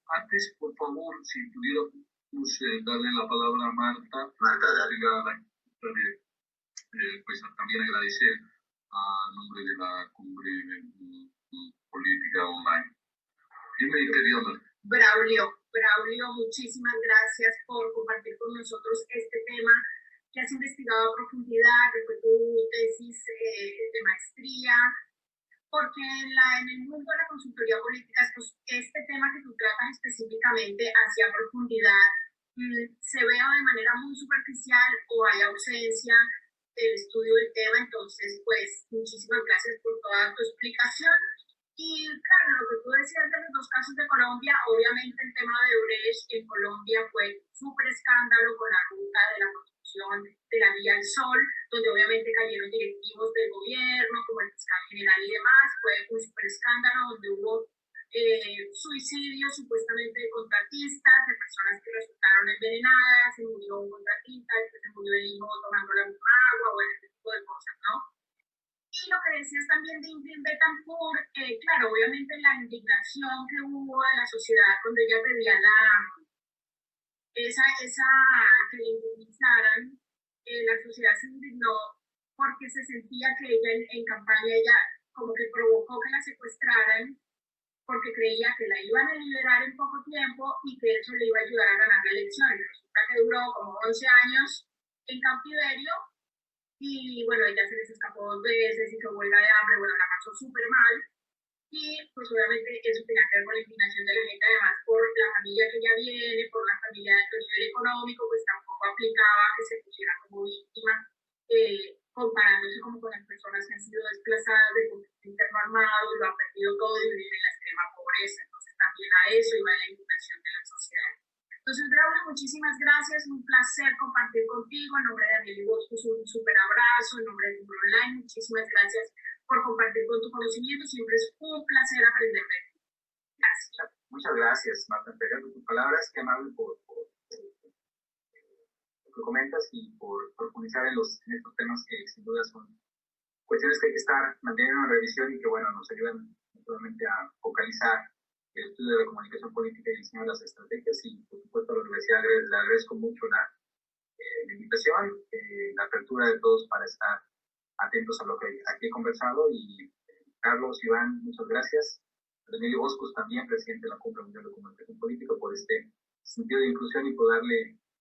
Antes, por favor, si pudiéramos darle la palabra a Marta, pues también agradecer a nombre de la Cumbre Política Online. Dime, querida Marta. Braulio, muchísimas gracias por compartir con nosotros este tema que has investigado a profundidad, que fue tu tesis de maestría, porque en el mundo de la consultoría política, este tema que tú tratas específicamente hacia profundidad se ve de manera muy superficial o hay ausencia del estudio del tema. Entonces, pues, muchísimas gracias por toda tu explicación. Y claro, lo que tú decías de los dos casos de Colombia, obviamente el tema de Odebrecht en Colombia fue súper escándalo con la ruta de la construcción de la Vía al Sol, donde obviamente cayeron directivos del gobierno, como el fiscal general y demás. Fue un súper escándalo donde hubo suicidios supuestamente de contratistas, de personas que resultaron envenenadas, se murió un contratista, después se murió el hijo tomando la misma agua, bueno, este tipo de cosas. lo que decías también de Ingrid Betancourt, claro, obviamente la indignación que hubo de la sociedad cuando ella pedía que le indemnizaran, la sociedad se indignó porque se sentía que ella en campaña, ella como que provocó que la secuestraran porque creía que la iban a liberar en poco tiempo y que eso le iba a ayudar a ganar la elección. Resulta que duró como 11 años en cautiverio y bueno, ella se les escapó 2 veces, hizo huelga de hambre, bueno, la pasó súper mal. Y pues obviamente eso tenía que ver con la indignación de la gente, además por la familia que ella viene, por la familia de alto nivel económico, pues tampoco aplicaba que se pusiera como víctima, comparándose como con las personas que han sido desplazadas del conflicto interno armado, lo han perdido todo y viven en la extrema pobreza. Entonces también a eso iba la indignación de la sociedad. Entonces, Braulio, muchísimas gracias, un placer compartir contigo. En nombre de Daniel y Bosco, un súper abrazo. En nombre de Google Online, muchísimas gracias por compartir con tu conocimiento. Siempre es un placer aprender de ti. Gracias. Muchas gracias, Marta, por tus palabras. Qué amable por lo que comentas y por profundizar en estos temas que sin duda son cuestiones que hay que estar manteniendo en revisión y que, bueno, nos ayudan naturalmente a focalizar el estudio de la comunicación política y el diseño de las estrategias. Y, por supuesto, a la universidad le agradezco mucho la invitación, la apertura de todos para estar atentos a lo que aquí he conversado. Y Carlos, Iván, muchas gracias. Daniel Boscos también, presidente de la Cumbre Mundial de Comunicación Política, por este sentido de inclusión y por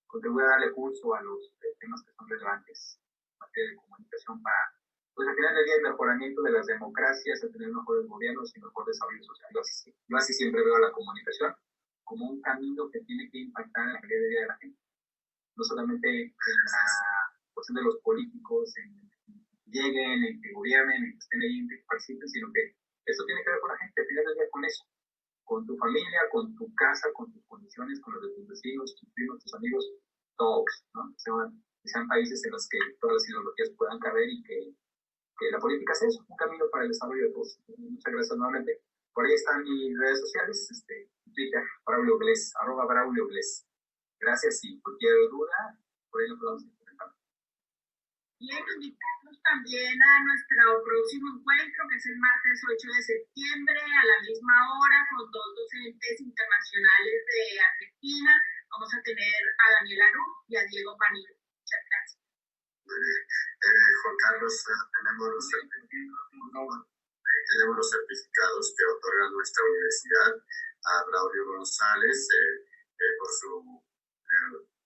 contribuir a darle curso a los temas que son relevantes en materia de comunicación para, pues al final del día, el mejoramiento de las democracias, a tener mejores gobiernos y mejor desarrollo social. Yo así siempre veo a la comunicación como un camino que tiene que impactar en la calidad de vida de la gente. No solamente en la cuestión de los políticos, en que lleguen, en que gobiernen, en que estén ahí, en que participen, sino que esto tiene que ver con la gente, al final del día con eso, con tu familia, con tu casa, con tus condiciones, con los de tus vecinos, tus primos, tus amigos, todos, ¿no? Que sean países en los que todas las ideologías puedan caber y que la política es eso, un camino para el desarrollo de todos. Muchas gracias nuevamente. Por ahí están mis redes sociales, Twitter, Braulio Bles, @BraulioBles. Gracias y cualquier duda, por ahí lo podemos comentar. Bien, invitarnos también a nuestro próximo encuentro, que es el martes 8 de septiembre, a la misma hora, con 2 docentes internacionales de Argentina. Vamos a tener a Daniel Aru y a Diego Panino. Muchas gracias. Juan Carlos, tenemos los certificados que otorga nuestra universidad a Braulio González por su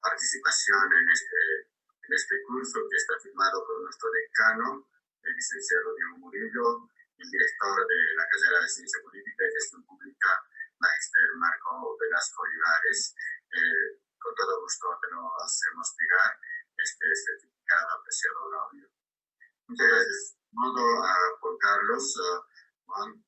participación en este curso, que está firmado por nuestro decano, el licenciado Diego Murillo, el director de la carrera de Ciencia Política y Gestión Pública, magister Marco Velasco Olivares. Con todo gusto te lo hacemos llegar, este certificado, apreciado Braulio. Muchas gracias. Modo a Juan Carlos, Juan.